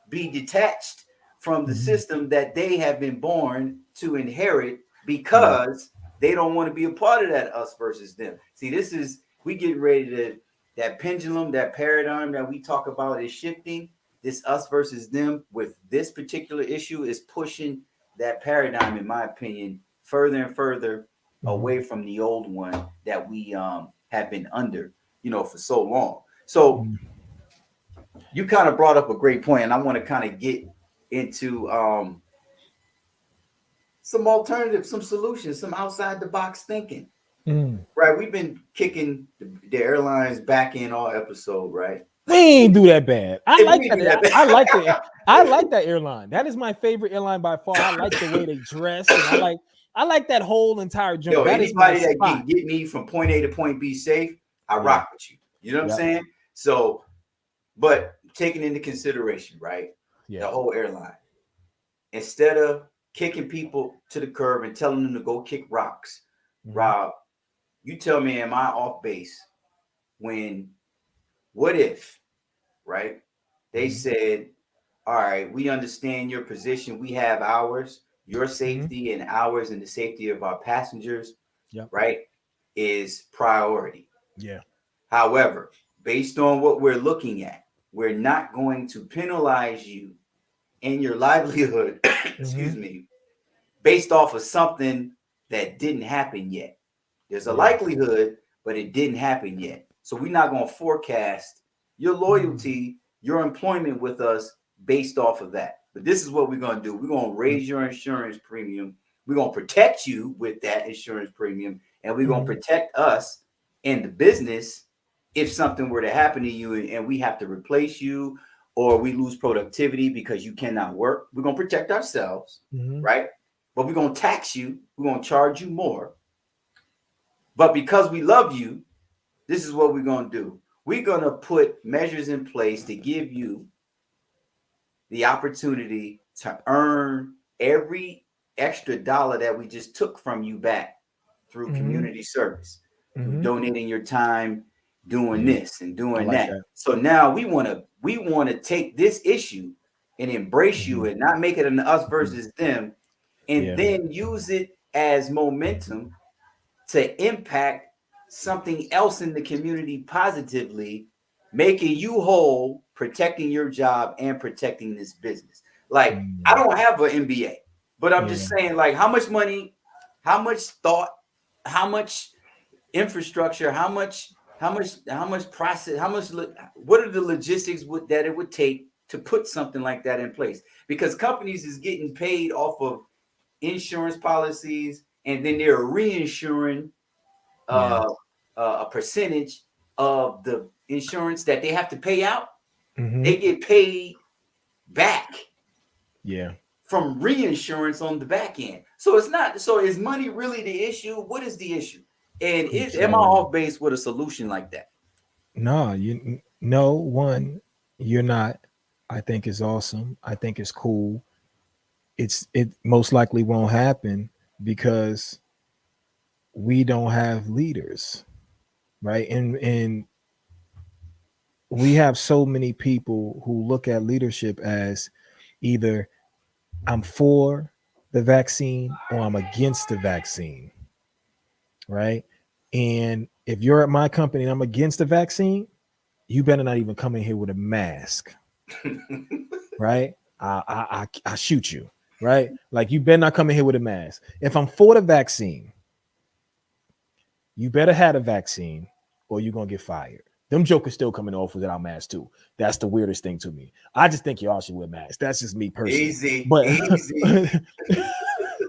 be detached from the Mm-hmm. system that they have been born to inherit Yeah. because they don't want to be a part of that us versus them. See, this is we getting ready to that pendulum, that paradigm that we talk about is shifting. This us versus them with this particular issue is pushing that paradigm, in my opinion, further and further Mm-hmm. away from the old one that we have been under, for so long. So Mm-hmm. you kind of brought up a great point, and I want to kind of get into some alternatives, some solutions, some outside the box thinking. Mm. Right, we've been kicking the airlines back in all episode, right? We ain't do that bad. I If like we that. do that, I like the. I like that airline. That is my favorite airline by far. I like the way they dress, and I like that whole entire joint. yo, That is my anybody that spot. can get me from point A to point B safe, I Yeah. rock with you. You know what I'm Yep. saying? So, but taking into consideration, right, the Yeah. whole airline, instead of kicking people to the curb and telling them to go kick rocks, Mm-hmm. Rob, you tell me, am I off base when what if, right? They Mm-hmm. said, all right, we understand your position. We have ours, your Mm-hmm. safety and ours and the safety of our passengers, Yep. right, is priority. Yeah. However, based on what we're looking at, we're not going to penalize you and your livelihood, Mm-hmm. excuse me, based off of something that didn't happen yet. There's a Yeah. likelihood, but it didn't happen yet. So we're not going to forecast your Mm-hmm. loyalty, your employment with us based off of that. But this is what we're going to do. We're going to raise your insurance premium. We're going to protect you with that insurance premium, and we're going to Mm-hmm. protect us and the business if something were to happen to you and we have to replace you or we lose productivity because you cannot work. We're going to protect ourselves, Mm-hmm. right? But we're going to tax you. We're going to charge you more. But because we love you, this is what we're going to do. We're going to put measures in place to give you the opportunity to earn every extra dollar that we just took from you back through Mm-hmm. community service, through Mm-hmm. donating your time, doing Yeah. this and I doing like that. that. So now we want to take this issue and embrace you Mm-hmm. and not make it an us Mm-hmm. versus them, and Yeah. then use it as momentum to impact something else in the community positively, making you whole, protecting your job and protecting this business. Like, I Mm-hmm. don't have an MBA, but I'm Yeah. just saying, like, how much money, how much thought, how much infrastructure, how much process, what are the logistics that it would take to put something like that in place? Because companies is getting paid off of insurance policies, and then they're reinsuring Yeah. uh, a percentage of the insurance that they have to pay out. Mm-hmm. They get paid back Yeah. from reinsurance on the back end. So it's not. So is money really the issue? What is the issue? And am I Control. off base with a solution like that? No, you no one. You're not. I think it's awesome. I think it's cool. It most likely won't happen because we don't have leaders, right? And we have so many people who look at leadership as either I'm for the vaccine or I'm against the vaccine, right? And if you're at my company and I'm against the vaccine, you better not even come in here with a mask, right? I shoot you, right? Like you better not come in here with a mask. If I'm for the vaccine, you better have a vaccine or you're gonna get fired. Them jokers still coming off without masks too. That's the weirdest thing to me. I just think y'all should wear masks. That's just me personally. Easy, But easy.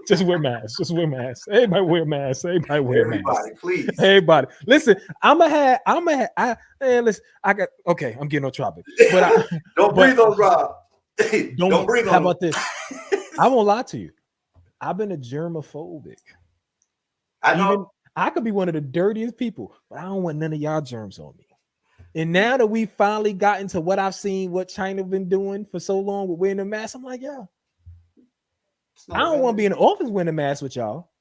just wear masks. Just wear masks. Everybody wear masks. Everybody wear masks. Everybody, please. Everybody. Listen, listen, I got okay, I'm getting on topic. But Don't but breathe on Rob. Don't don't breathe how on him. about this? I won't lie to you. I've been a germophobic. I Even know. I could be one of the dirtiest people, but I don't want none of y'all germs on me. And now that we finally got into what I've seen, what China been doing for so long with wearing a mask, I'm like, yeah, It's I no don't want to bad. be in the office wearing a mask with y'all.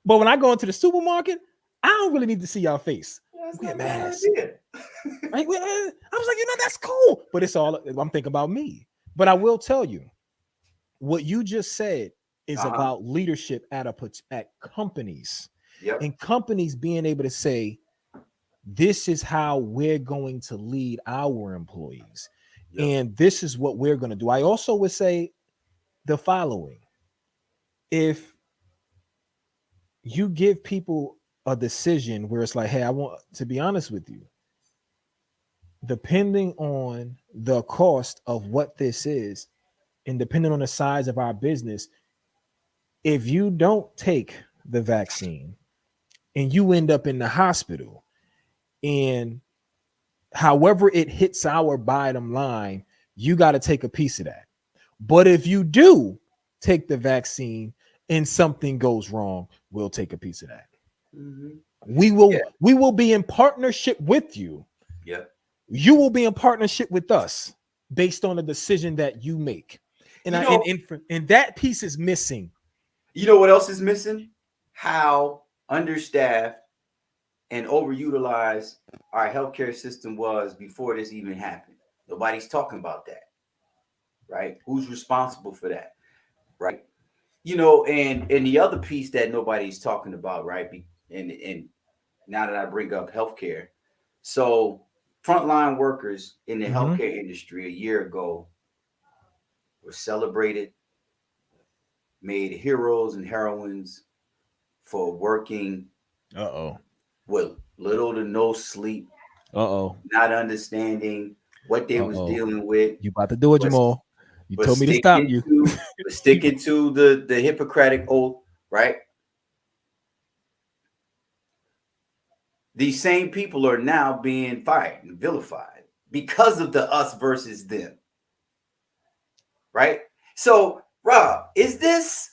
But when I go into the supermarket, I don't really need to see y'all face. That's Wear not a a bad mask. idea. Right? I was like, that's cool. But it's all I'm thinking about me. But I will tell you, what you just said is Uh-huh. about leadership at companies Yep. and companies being able to say, this is how we're going to lead our employees. Yep. And this is what we're going to do. I also would say the following: if you give people a decision where it's like, hey, I want to be honest with you, depending on the cost of what this is, and depending on the size of our business, if you don't take the vaccine and you end up in the hospital, and however it hits our bottom line, you got to take a piece of that. But if you do take the vaccine and something goes wrong, we'll take a piece of that. Hmm. We Yeah. will be in partnership with you. Yep. You will be in partnership with us based on the decision that you make. And You I know, and that piece is missing. you know what else is missing? How understaffed and overutilized our healthcare system was before this even happened. Nobody's talking about that, right? Who's responsible for that, right? And the other piece that nobody's talking about, right? And now that I bring up healthcare, so frontline workers in the Mm-hmm. healthcare industry a year ago were celebrated, made heroes and heroines for working Uh-oh. with little to no sleep, Uh-oh. not understanding what they was Uh-oh. dealing with, You about to do it, but Jamal. You but told me to stop sticking you. to but sticking to the Hippocratic oath, right? These same people are now being fired and vilified because of the us versus them, right? So, Rob, is this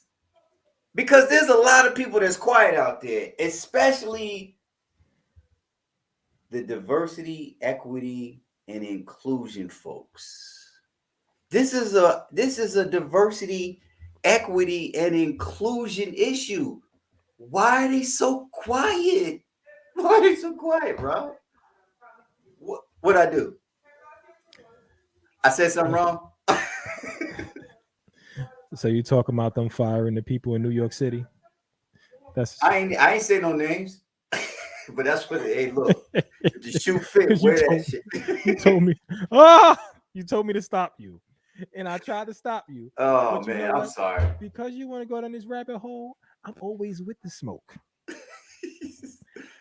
because there's a lot of people that's quiet out there, especially the diversity, equity, and inclusion folks. This is a diversity, equity, and inclusion issue. Why are they so quiet? Why are they so quiet, bro? What I do? I said something wrong. So you talking about them firing the people in New York City? That's I ain't say no names, but that's what. Hey, look, if the shoe fit, because you wear that told shit. you told me ah you told me to stop you, and I tried to stop you, Oh but you know man, I'm what? sorry. Because you want to go down this rabbit hole, I'm always with the smoke.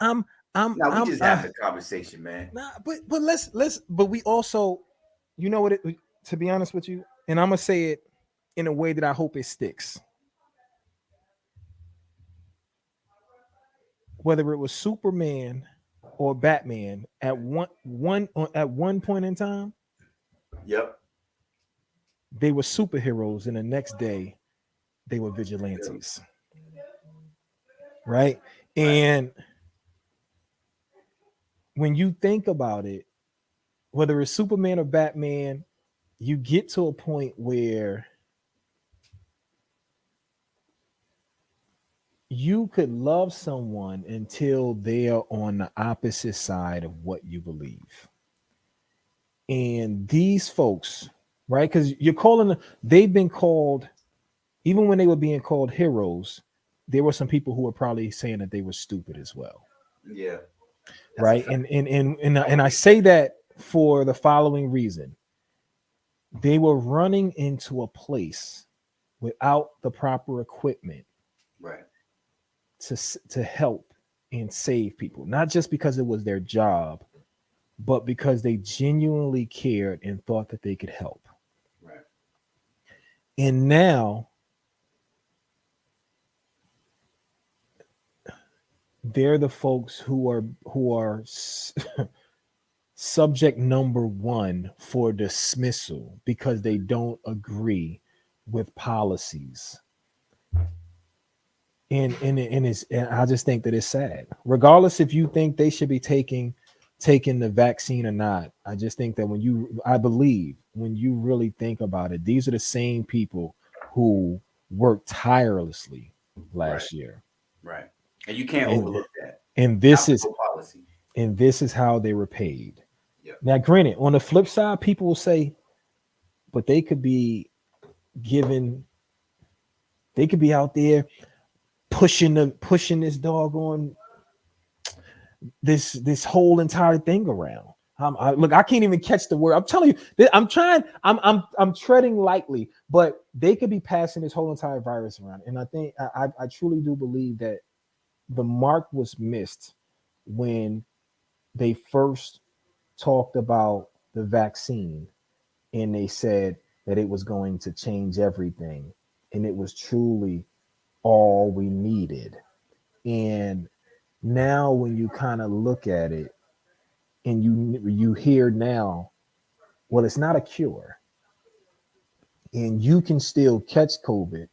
I'm Now we I'm just having a conversation, man. nah, but let's but we also, you know what? To be honest with you, and I'm gonna say it in a way that I hope it sticks. Whether it was Superman or Batman at one point in time, Yep. they were superheroes, and the next day they were Yep. vigilantes, right? Right. And when you think about it, whether it's Superman or Batman, you get to a point where you could love someone until they are on the opposite side of what you believe. And these folks, right? Because you're calling them, they've been called, even when they were being called heroes, there were some people who were probably saying that they were stupid as well. Yeah, that's a Right. fact. And I say that for the following reason. They were running into a place without the proper equipment Right. to help and save people, not just because it was their job, but because they genuinely cared and thought that they could help. Right. And now they're the folks who are subject number one for dismissal because they don't agree with policies. And I just think that it's sad. Regardless if you think they should be taking the vaccine or not, I just think that I believe when you really think about it, these are the same people who worked tirelessly Right. last year, Right. And you can't and overlook that. and Not this with is no policy. and this is how they were paid. Yeah. Now, granted, on the flip side, people will say, but they could be given, they could be out there pushing this doggone this whole entire thing around. Look, I can't even catch the word. I'm telling you, I'm trying. I'm treading lightly, but they could be passing this whole entire virus around, and I think I truly do believe that the mark was missed when they first talked about the vaccine and they said that it was going to change everything, and it was truly all we needed. And now, when you kind of look at it, and you hear now, well, it's not a cure, and you can still catch COVID.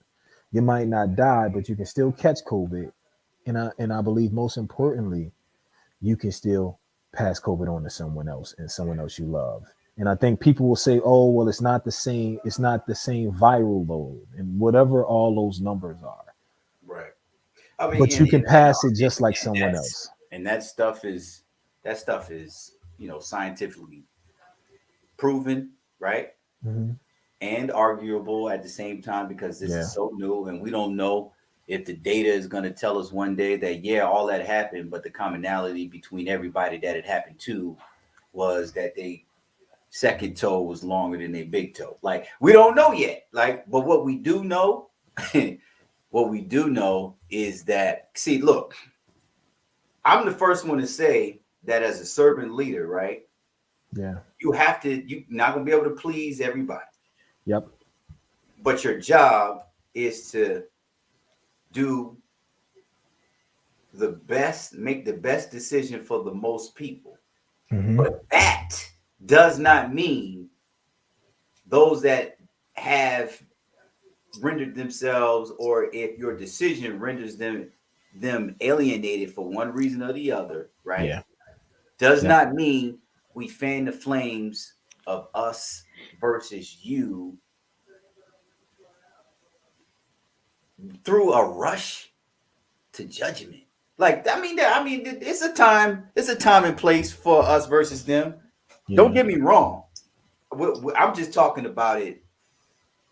You might not die, but you can still catch COVID, and I believe most importantly, you can still pass COVID on to someone else and someone else you love. And I think people will say, "Oh, well, it's not the same. It's not the same viral load, and whatever all those numbers are." Right. I mean, But you can and, pass it just like someone that's else. and that stuff is scientifically proven, right? Hmm. And arguable at the same time because this is Yeah. so new and we don't know if the data is going to tell us one day that yeah all that happened, but the commonality between everybody that it happened to was that they second toe was longer than their big toe. Like we don't know yet. Like, but what we do know, what we do know is that see, look, I'm the first one to say that as a servant leader, right? Yeah. You're not gonna be able to please everybody, Yep. but your job is to do the best, make the best decision for the most people. Hmm. But that does not mean those that have rendered themselves, or if your decision renders them alienated for one reason or the other, right? Yeah. Does Yep. not mean we fan the flames of us versus you through a rush to judgment. Like it's a time and place for us versus them. Don't Yeah. get me wrong. I'm just talking about it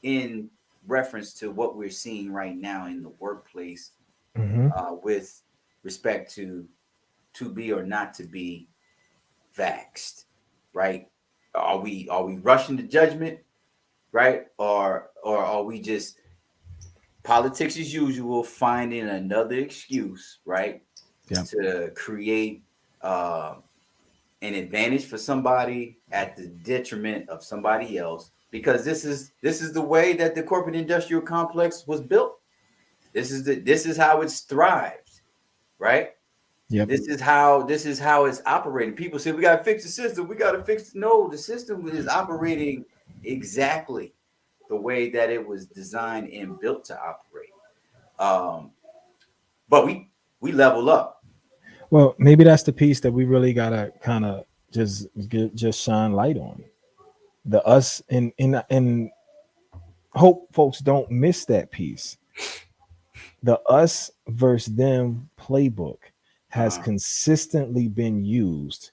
in reference to what we're seeing right now in the workplace Hmm. with respect to be or not to be vaxxed, right? Are we rushing to judgment, right? Or are we just politics as usual, finding another excuse, right, Yep. to create uh, an advantage for somebody at the detriment of somebody else? Because this is the way that the corporate industrial complex was built. This is how it's thrived, right? Yep. This is how it's operating. People say we got to fix the system. We got to fix. No, the system is operating exactly the way that it was designed and built to operate. Um, but we level up. Well, maybe that's the piece that we really gotta kind of just shine light on. the us and hope folks don't miss that piece. The us versus them playbook has Uh-huh. consistently been used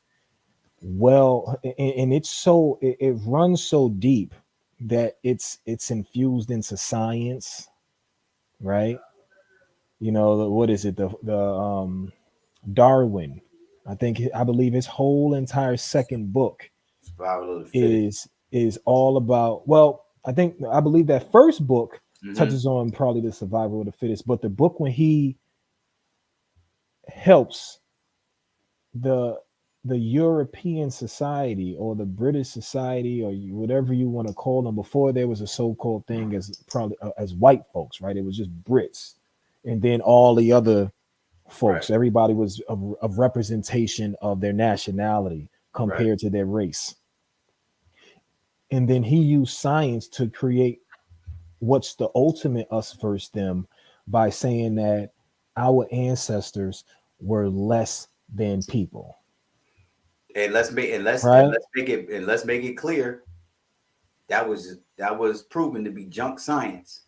well, and it's so it runs so deep that it's infused into science, right? You know, what is it, the Darwin, I believe his whole entire second book Survival of the fittest. is all about, well, I believe that first book Mm-hmm. touches on probably the survival of the fittest, but the book when he helps the the European society or the British society or whatever you want to call them, before there was a so-called thing as probably as white folks, right? It was just Brits, and then all the other Right. folks, everybody was of representation of their nationality Right. compared to their race. And then he used science to create what's the ultimate us versus them by saying that our ancestors were less than people, And let's make and let's and right? let's make it and let's make it clear that was proven to be junk science.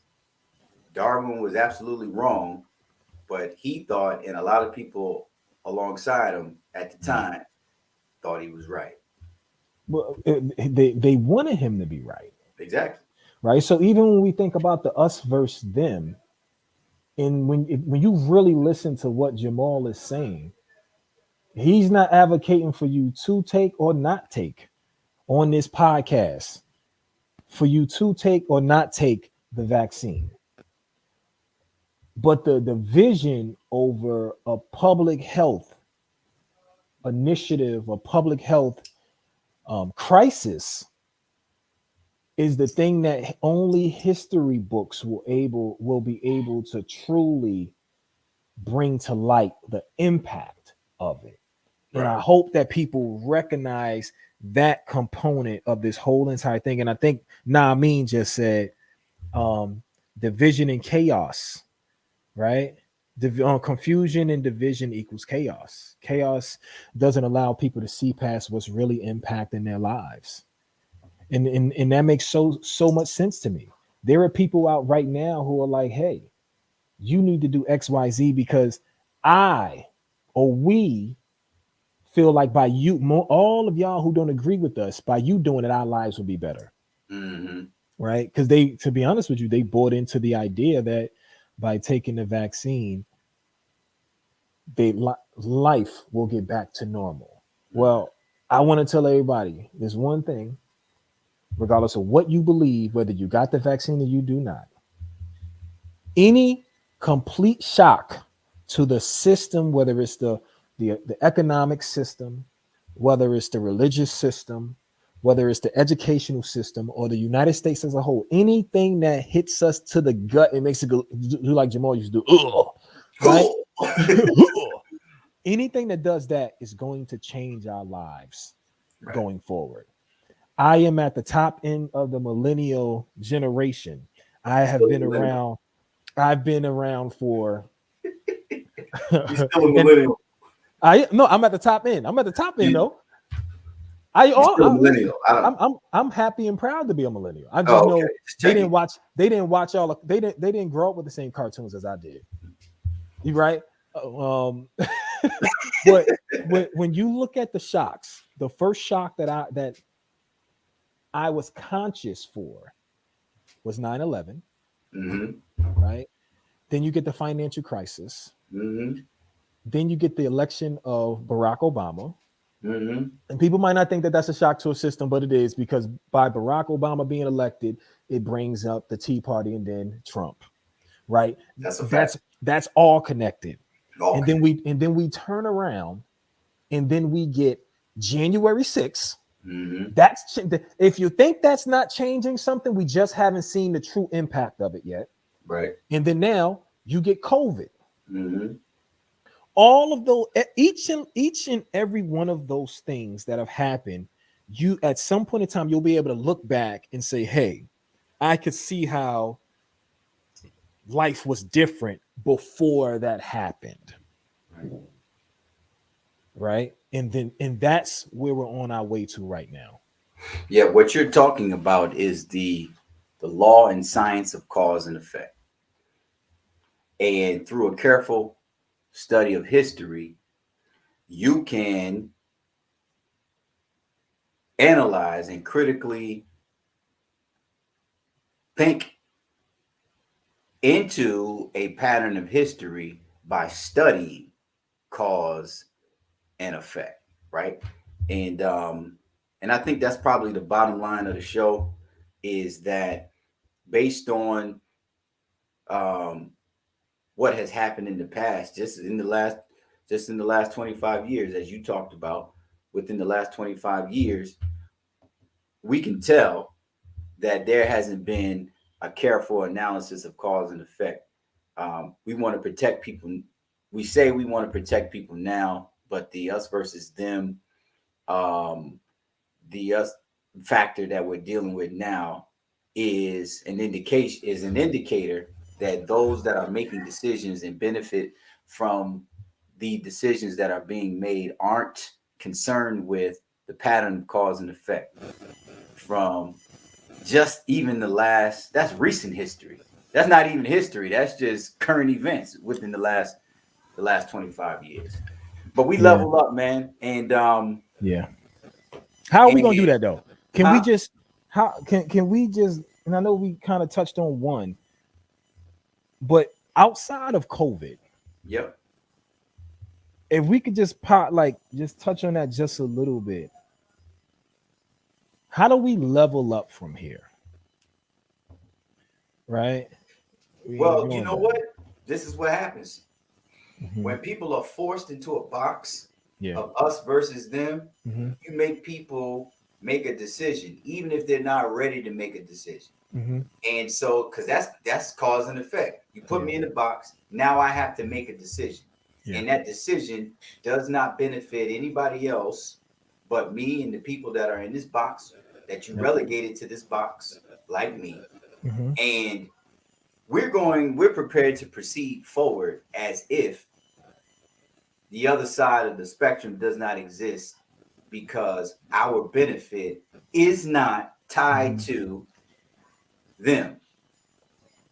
Darwin was absolutely wrong, but he thought, and a lot of people alongside him at the time thought he was right. Well, they wanted him to be right, Exactly. right? So even when we think about the us versus them, and when you really listen to what Jamal is saying, he's not advocating for you to take or not take on this podcast, for you to take or not take the vaccine. But the vision over a public health initiative, a public health crisis, is the thing that only history books will be able to truly bring to light the impact of it. And Right. I hope that people recognize that component of this whole entire thing. And I think Namin just said division and chaos, right? Confusion and division equals chaos. Chaos doesn't allow people to see past what's really impacting their lives. And that makes so much sense to me. There are people out right now who are like, hey, you need to do XYZ because I or we feel like by you, all of y'all who don't agree with us, by you doing it, our lives will be better, Mm-hmm. right? Because they, to be honest with you, they bought into the idea that by taking the vaccine, life will get back to normal. Well, I want to tell everybody there's one thing, regardless of what you believe, whether you got the vaccine or you do not, any complete shock to the system, whether it's the economic system, whether it's the religious system, whether it's the educational system, or the United States as a whole, anything that hits us to the gut and makes it go, do like Jamal used to do, ugh, right? Anything that does that is going to change our lives Right. going forward. I am at the top end of the millennial generation. I have Still a been millennial. around. I've been around for, You're still a and millennial. I no, I'm at the top end. I'm at the top end You, though. I, you're still a I listen. millennial. I don't. I'm happy and proud to be a millennial. I just Oh, okay. know Just checking. they didn't watch all of, they didn't grow up with the same cartoons as I did. You right? Um, but when you look at the shocks, the first shock that I was conscious for was 9/11, Mm-hmm. right? Then you get the financial crisis. Mm-hmm. Then you get the election of Barack Obama. Mm-hmm. And people might not think that that's a shock to a system, but it is, because by Barack Obama being elected, it brings up the Tea Party and then Trump, right? That's a fact. That's all connected. And Okay. then we turn around and then we get January 6th. Mm-hmm. If you think that's not changing something, we just haven't seen the true impact of it yet. Right. And then now you get COVID. Mm-hmm. All of those, each and every one of those things that have happened, you at some point in time you'll be able to look back and say, hey, I could see how life was different before that happened, Right. right? And that's where we're on our way to right now. Yeah, what you're talking about is the law and science of cause and effect. And through a careful study of history, you can analyze and critically think into a pattern of history by studying cause and effect, right? And and I think that's probably the bottom line of the show is that based on um, what has happened in the past, just in the last 25 years, as you talked about, within the last 25 years, we can tell that there hasn't been a careful analysis of cause and effect. We want to protect people. We say we want to protect people now, but the us versus them, um, the us factor that we're dealing with now is an indicator that those that are making decisions and benefit from the decisions that are being made aren't concerned with the pattern of cause and effect from just even the last that's recent history. That's not even history. That's just current events within the last 25 years. But we Yeah, level up, man. yeah. How are we gonna do And that though? Can we huh? just how can we just? And I know we kind of touched on one, but outside of COVID, Yep. if we could just pot like just touch on that just a little bit, how do we level up from here? Right? We ain't Well, you doing know that. what? This is what happens. Hmm. When people are forced into a box Yeah. of us versus them, Hmm. you make people make a decision, even if they're not ready to make a decision. Hmm. And so, because that's cause and effect. You put Yeah. me in the box. Now I have to make a decision, Yeah. and that decision does not benefit anybody else but me and the people that are in this box that you Yep. relegated to this box, like me. Hmm. And we're prepared to proceed forward as if the other side of the spectrum does not exist because our benefit is not tied Hmm. to them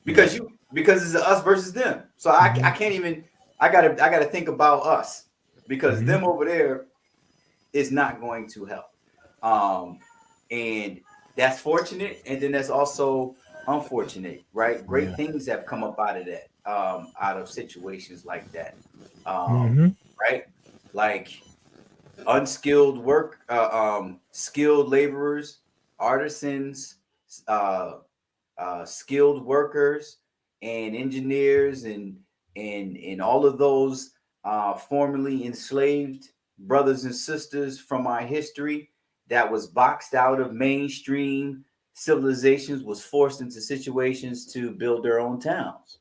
Yeah. because it's us versus them. So I Hmm. can't even I gotta think about us because Hmm. them over there is not going to help. Um, and that's fortunate, and then that's also unfortunate, right? Yeah. Great things have come up out of that, out of situations like that, Hmm. right? Like unskilled work, skilled laborers, artisans, uh, skilled workers, and engineers, and all of those formerly enslaved brothers and sisters from our history that was boxed out of mainstream civilizations was forced into situations to build their own towns,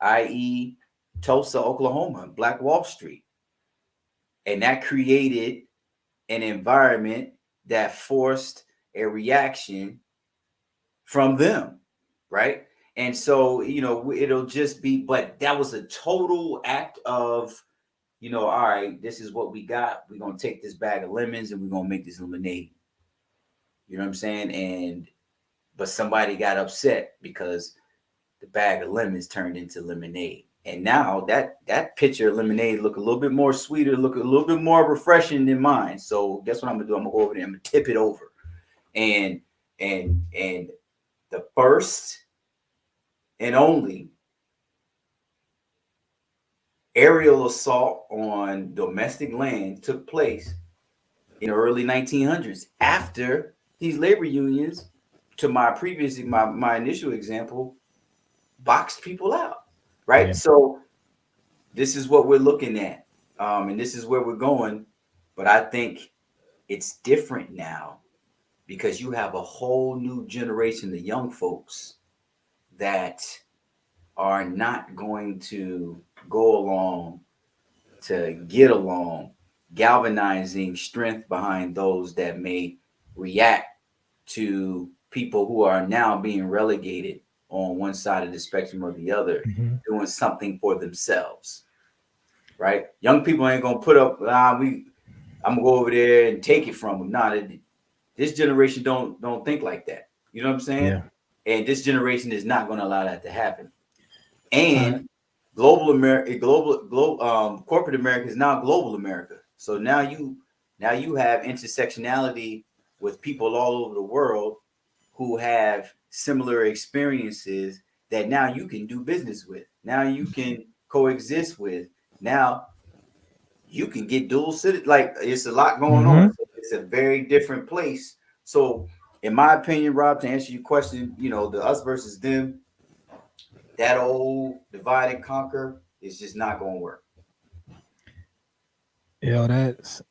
i.e., Tulsa, Oklahoma, Black Wall Street, and that created an environment that forced a reaction from them, right? And so, it'll just be, but that was a total act of, all right, this is what we got. We're going to take this bag of lemons and we're going to make this lemonade. You know what I'm saying? But somebody got upset because the bag of lemons turned into lemonade. And now that pitcher of lemonade look a little bit more sweeter, look a little bit more refreshing than mine. So guess what I'm gonna do? I'm gonna go over there. I'm gonna tip it over, and and the first and only aerial assault on domestic land took place in the early 1900s after these labor unions, to my initial example, boxed people out, right? Yeah. So this is what we're looking at, and this is where we're going. But I think it's different now because you have a whole new generation of young folks that are not going to go along to get along, galvanizing strength behind those that may react to people who are now being relegated on one side of the spectrum or the other, Hmm. doing something for themselves, right? Young people ain't gonna put up. I'm gonna go over there and take it from them. Nah, This generation don't think like that. You know what I'm saying? Yeah. And this generation is not going to allow that to happen. I And global America, corporate America is now global America. So now you have intersectionality with people all over the world who have similar experiences that now you can do business with. Now you can coexist with. Now you can get dual citizen. Like it's a lot going on. mm-hmm. So it's a very different place. So, in my opinion, Rob, to answer your question, the us versus them, that old divide and conquer is just not going to work. Yo, that's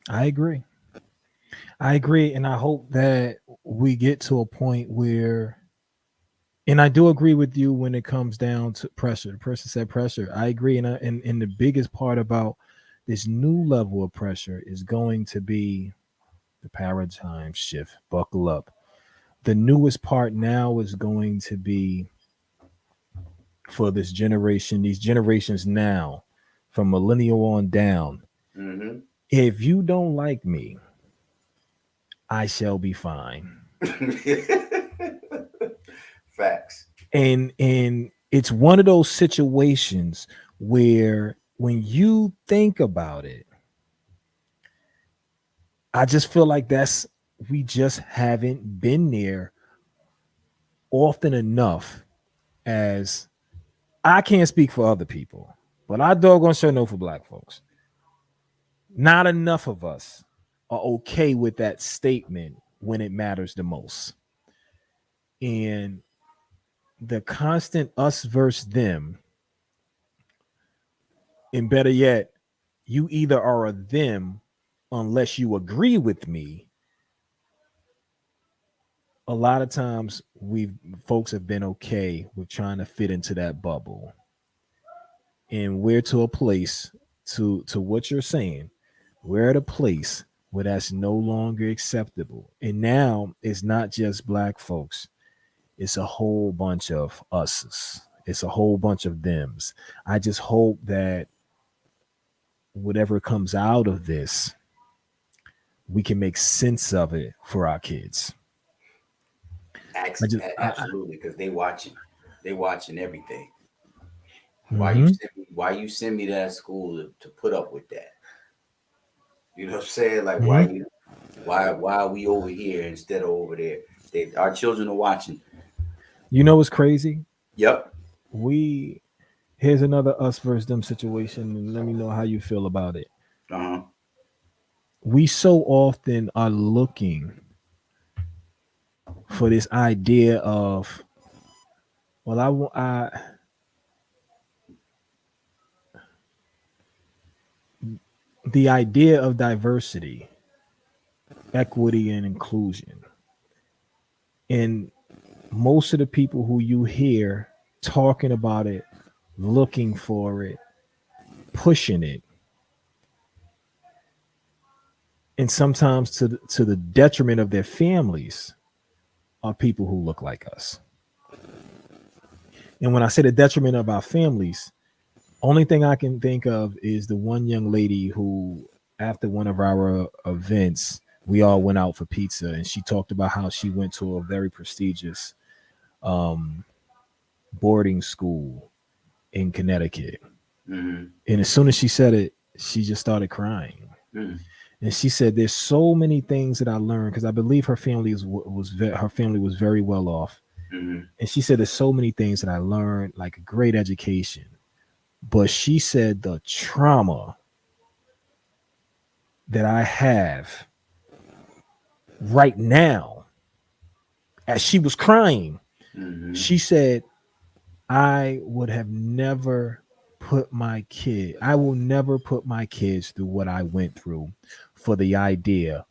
I agree. I agree, and I hope that we get to a point where, and I do agree with you when it comes down to pressure. The person said pressure. I agree, and the biggest part about this new level of pressure is going to be the paradigm shift. Buckle up. The newest part now is going to be for this generation, these generations now, from millennial on down. Mm-hmm. If you don't like me, I shall be fine. Facts. And it's one of those situations where when you think about it, I just feel like that's we just haven't been there often enough. As I can't speak for other people, but I doggone sure know for black folks, not enough of us are okay with that statement when it matters the most. And the constant us versus them, and better yet, you either are a them unless you agree with me. A lot of times we folks have been okay with trying to fit into that bubble. And we're to a place, to what you're saying, we're at a place where that's no longer acceptable. And now it's not just black folks, it's a whole bunch of us's. It's a whole bunch of thems. I just hope that whatever comes out of this, we can make sense of it for our kids. I just, Absolutely, because they watching everything. Why you mhm. send me? Why you send me to that school to put up with that? You know what I'm saying? Like Mhm. why are we over here instead of over there? Our children are watching. You know what's crazy? Yep. We Here's another us versus them situation, and let me know how you feel about it. Uh-huh. We so often are looking for this idea of, well, the idea of diversity, equity, and inclusion. And most of the people who you hear talking about it, looking for it, pushing it, and sometimes to the detriment of their families, are people who look like us. And when I say the detriment of our families, only thing I can think of is the one young lady who, after one of our events, we all went out for pizza, and she talked about how she went to a very prestigious um, boarding school in Connecticut. Mm-hmm. And as soon as she said it, she just started crying. Mm-hmm. And she said, "There's so many things that I learned because I believe her family her family was very well off." Mm-hmm. And she said, "There's so many things that I learned, like a great education." But she said the trauma that I have right now, as she was crying, Mm-hmm. she said, I would have never I will never put my kids through what I went through for the idea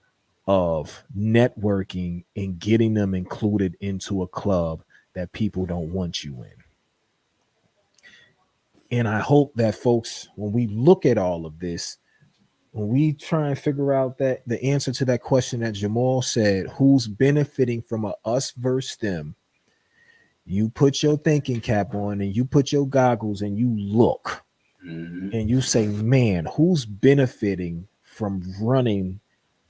of networking and getting them included into a club that people don't want you in. And I hope that folks, when we look at all of this, when we try and figure out that the answer to that question that Jamal said, who's benefiting from a us versus them, you put your thinking cap on and you put your goggles and you look Mm-hmm. and you say, man, who's benefiting from running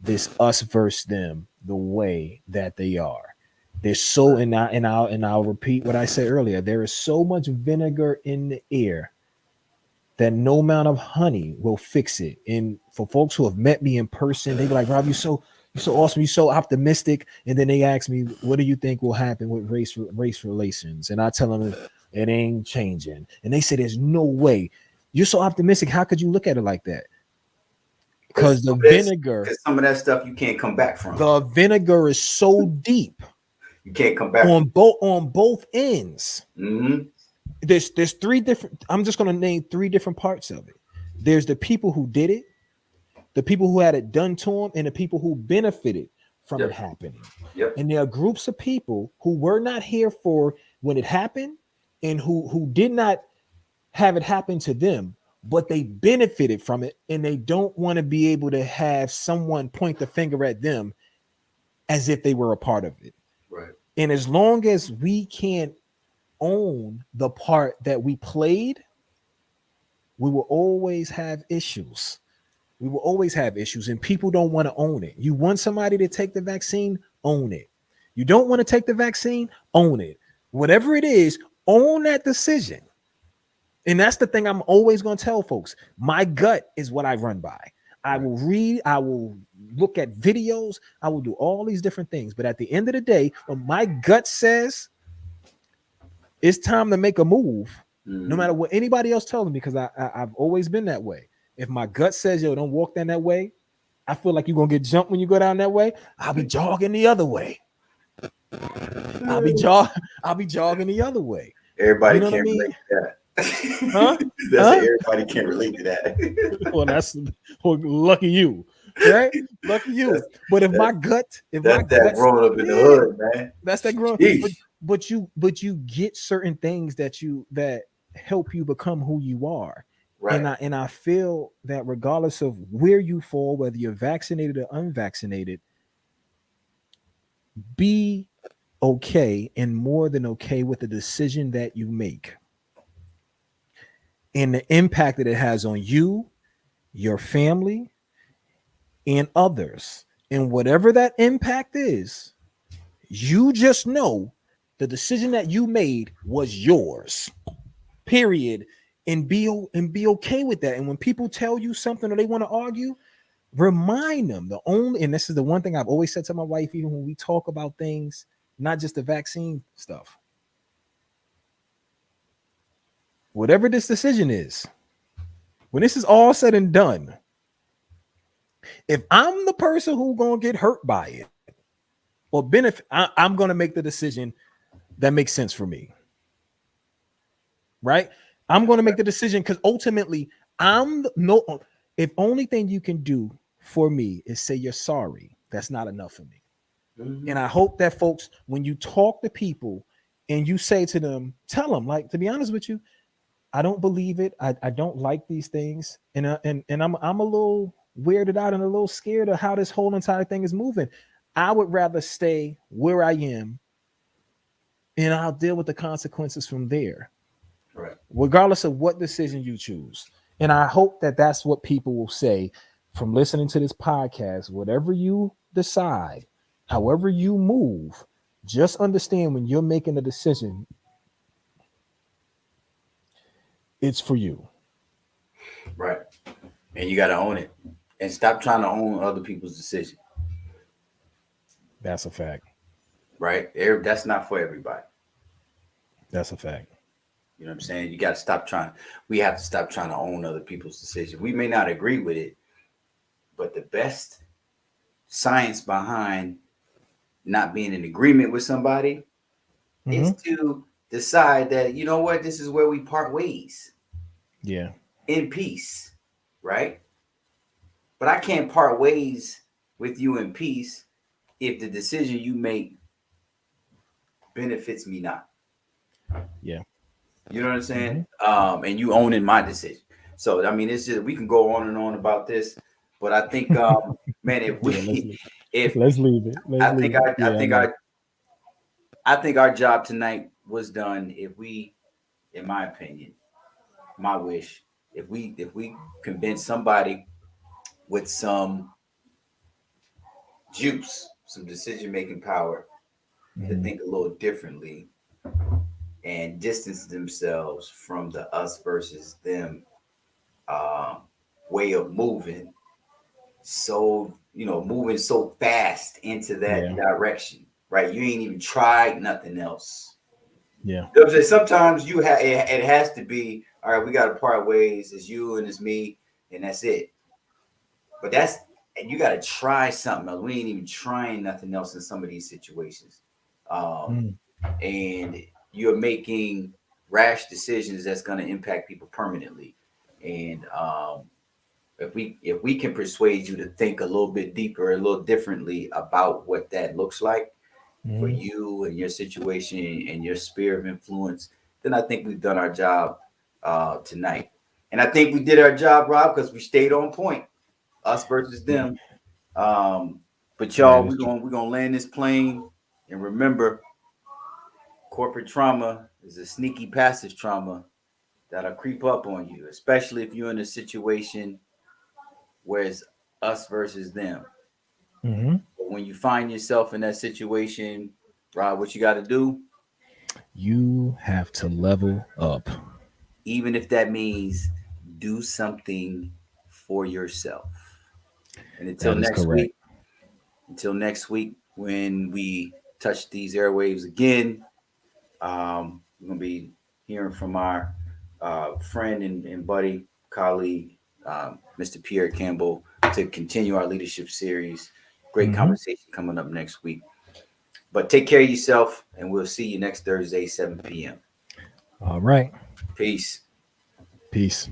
this us versus them the way that they are. There's so and I'll repeat what I said earlier. There is so much vinegar in the air that no amount of honey will fix it. And for folks who have met me in person, they be like, Rob, you're so awesome, you're so optimistic. And then they ask me, what do you think will happen with race relations? And I tell them it ain't changing. And they say, there's no way. You're so optimistic. How could you look at it like that? Because because some of that stuff you can't come back from. the vinegar is so deep You can't come back on both ends. Mm-hmm. There's three different. I'm just gonna name three different parts of it. There's the people who did it, the people who had it done to them, and the people who benefited from it happening. Yep. And there are groups of people who were not here for when it happened, and who did not have it happen to them, but they benefited from it, and they don't want to be able to have someone point the finger at them as if they were a part of it. Right. And as long as we can't own the part that we played, we will always have issues. We will always have issues, and people don't want to own it. You want somebody to take the vaccine, own it. You don't want to take the vaccine, own it. Whatever it is, own that decision. And that's the thing I'm always going to tell folks. My gut is what I run by. I will read, I will look at videos, I will do all these different things. But at the end of the day, when my gut says it's time to make a move, no matter what anybody else tells me, because I've always been that way. If my gut says, yo, don't walk down that way, I feel like you're going to get jumped when you go down that way, I'll be jogging the other way. I'll be jogging the other way. Everybody can't relate to that. Huh? Everybody can relate to that. Well, lucky you, right? Lucky you. But if my gut, that's growing up in the hood, man. That's that growing. But you get certain things that help you become who you are. Right. And I feel that regardless of where you fall, whether you're vaccinated or unvaccinated, be okay and more than okay with the decision that you make and the impact that it has on you, your family, and others. And whatever that impact is, you just know the decision that you made was yours. Period. And be okay with that. And when people tell you something or they want to argue, remind them and this is the one thing I've always said to my wife, even when we talk about things, not just the vaccine stuff. Whatever this decision is, when this is all said and done, if I'm the person who's gonna get hurt by it or benefit, I'm gonna make the decision that makes sense for me. Right? I'm gonna make the decision because ultimately if only thing you can do for me is say you're sorry, that's not enough for me. Mm-hmm. And I hope that folks, when you talk to people and you say to them, tell them, like, to be honest with you, I don't believe it. I don't like these things. And I'm a little weirded out and a little scared of how this whole entire thing is moving. I would rather stay where I am and I'll deal with the consequences from there. Right. Regardless of what decision you choose. And I hope that that's what people will say from listening to this podcast. Whatever you decide, however you move, just understand when you're making a decision, it's for you. Right. And you got to own it and stop trying to own other people's decision. That's a fact. Right. That's not for everybody. That's a fact. You know what I'm saying? We have to stop trying to own other people's decision. We may not agree with it, but the best science behind not being in agreement with somebody is to decide that, you know what, this is where we part ways. Yeah. In peace. Right? But I can't part ways with you in peace if the decision you make benefits me not. Yeah. You know what I'm saying? And you owning my decision. So I mean, it's just, we can go on and on about this, but I think, man, let's leave it. I think our job tonight was done if we, in my opinion, my wish, if we convince somebody with some juice, some decision making power to Mhm. think a little differently and distance themselves from the us versus them um, way of moving. So, moving so fast into that Yeah. direction, right? You ain't even tried nothing else. Yeah. You know what I'm saying? Sometimes it has to be, all right, we got to part ways. It's you and it's me, and that's it. But and you got to try something else. We ain't even trying nothing else in some of these situations. Um, Mm. and you're making rash decisions that's going to impact people permanently. And if we can persuade you to think a little bit deeper, a little differently about what that looks like for Mhm. you and your situation and your sphere of influence, then I think we've done our job tonight. And I think we did our job, Rob, because we stayed on point. Us versus Yeah. them. Um, but That y'all, is we're true. gonna land this plane, and remember, corporate trauma is a sneaky passive trauma that'll creep up on you, especially if you're in a situation where it's us versus them. Mhm. But when you find yourself in that situation, Rob, what you got to do, You have to level up. even if that means do something for yourself. And That is correct. until next week when we touch these airwaves again, we're going to be hearing from our friend and buddy, colleague, Mr. Pierre Campbell, to continue our leadership series. Great Mhm. conversation coming up next week. But take care of yourself, and we'll see you next Thursday, 7 p.m. All right. Peace. Peace.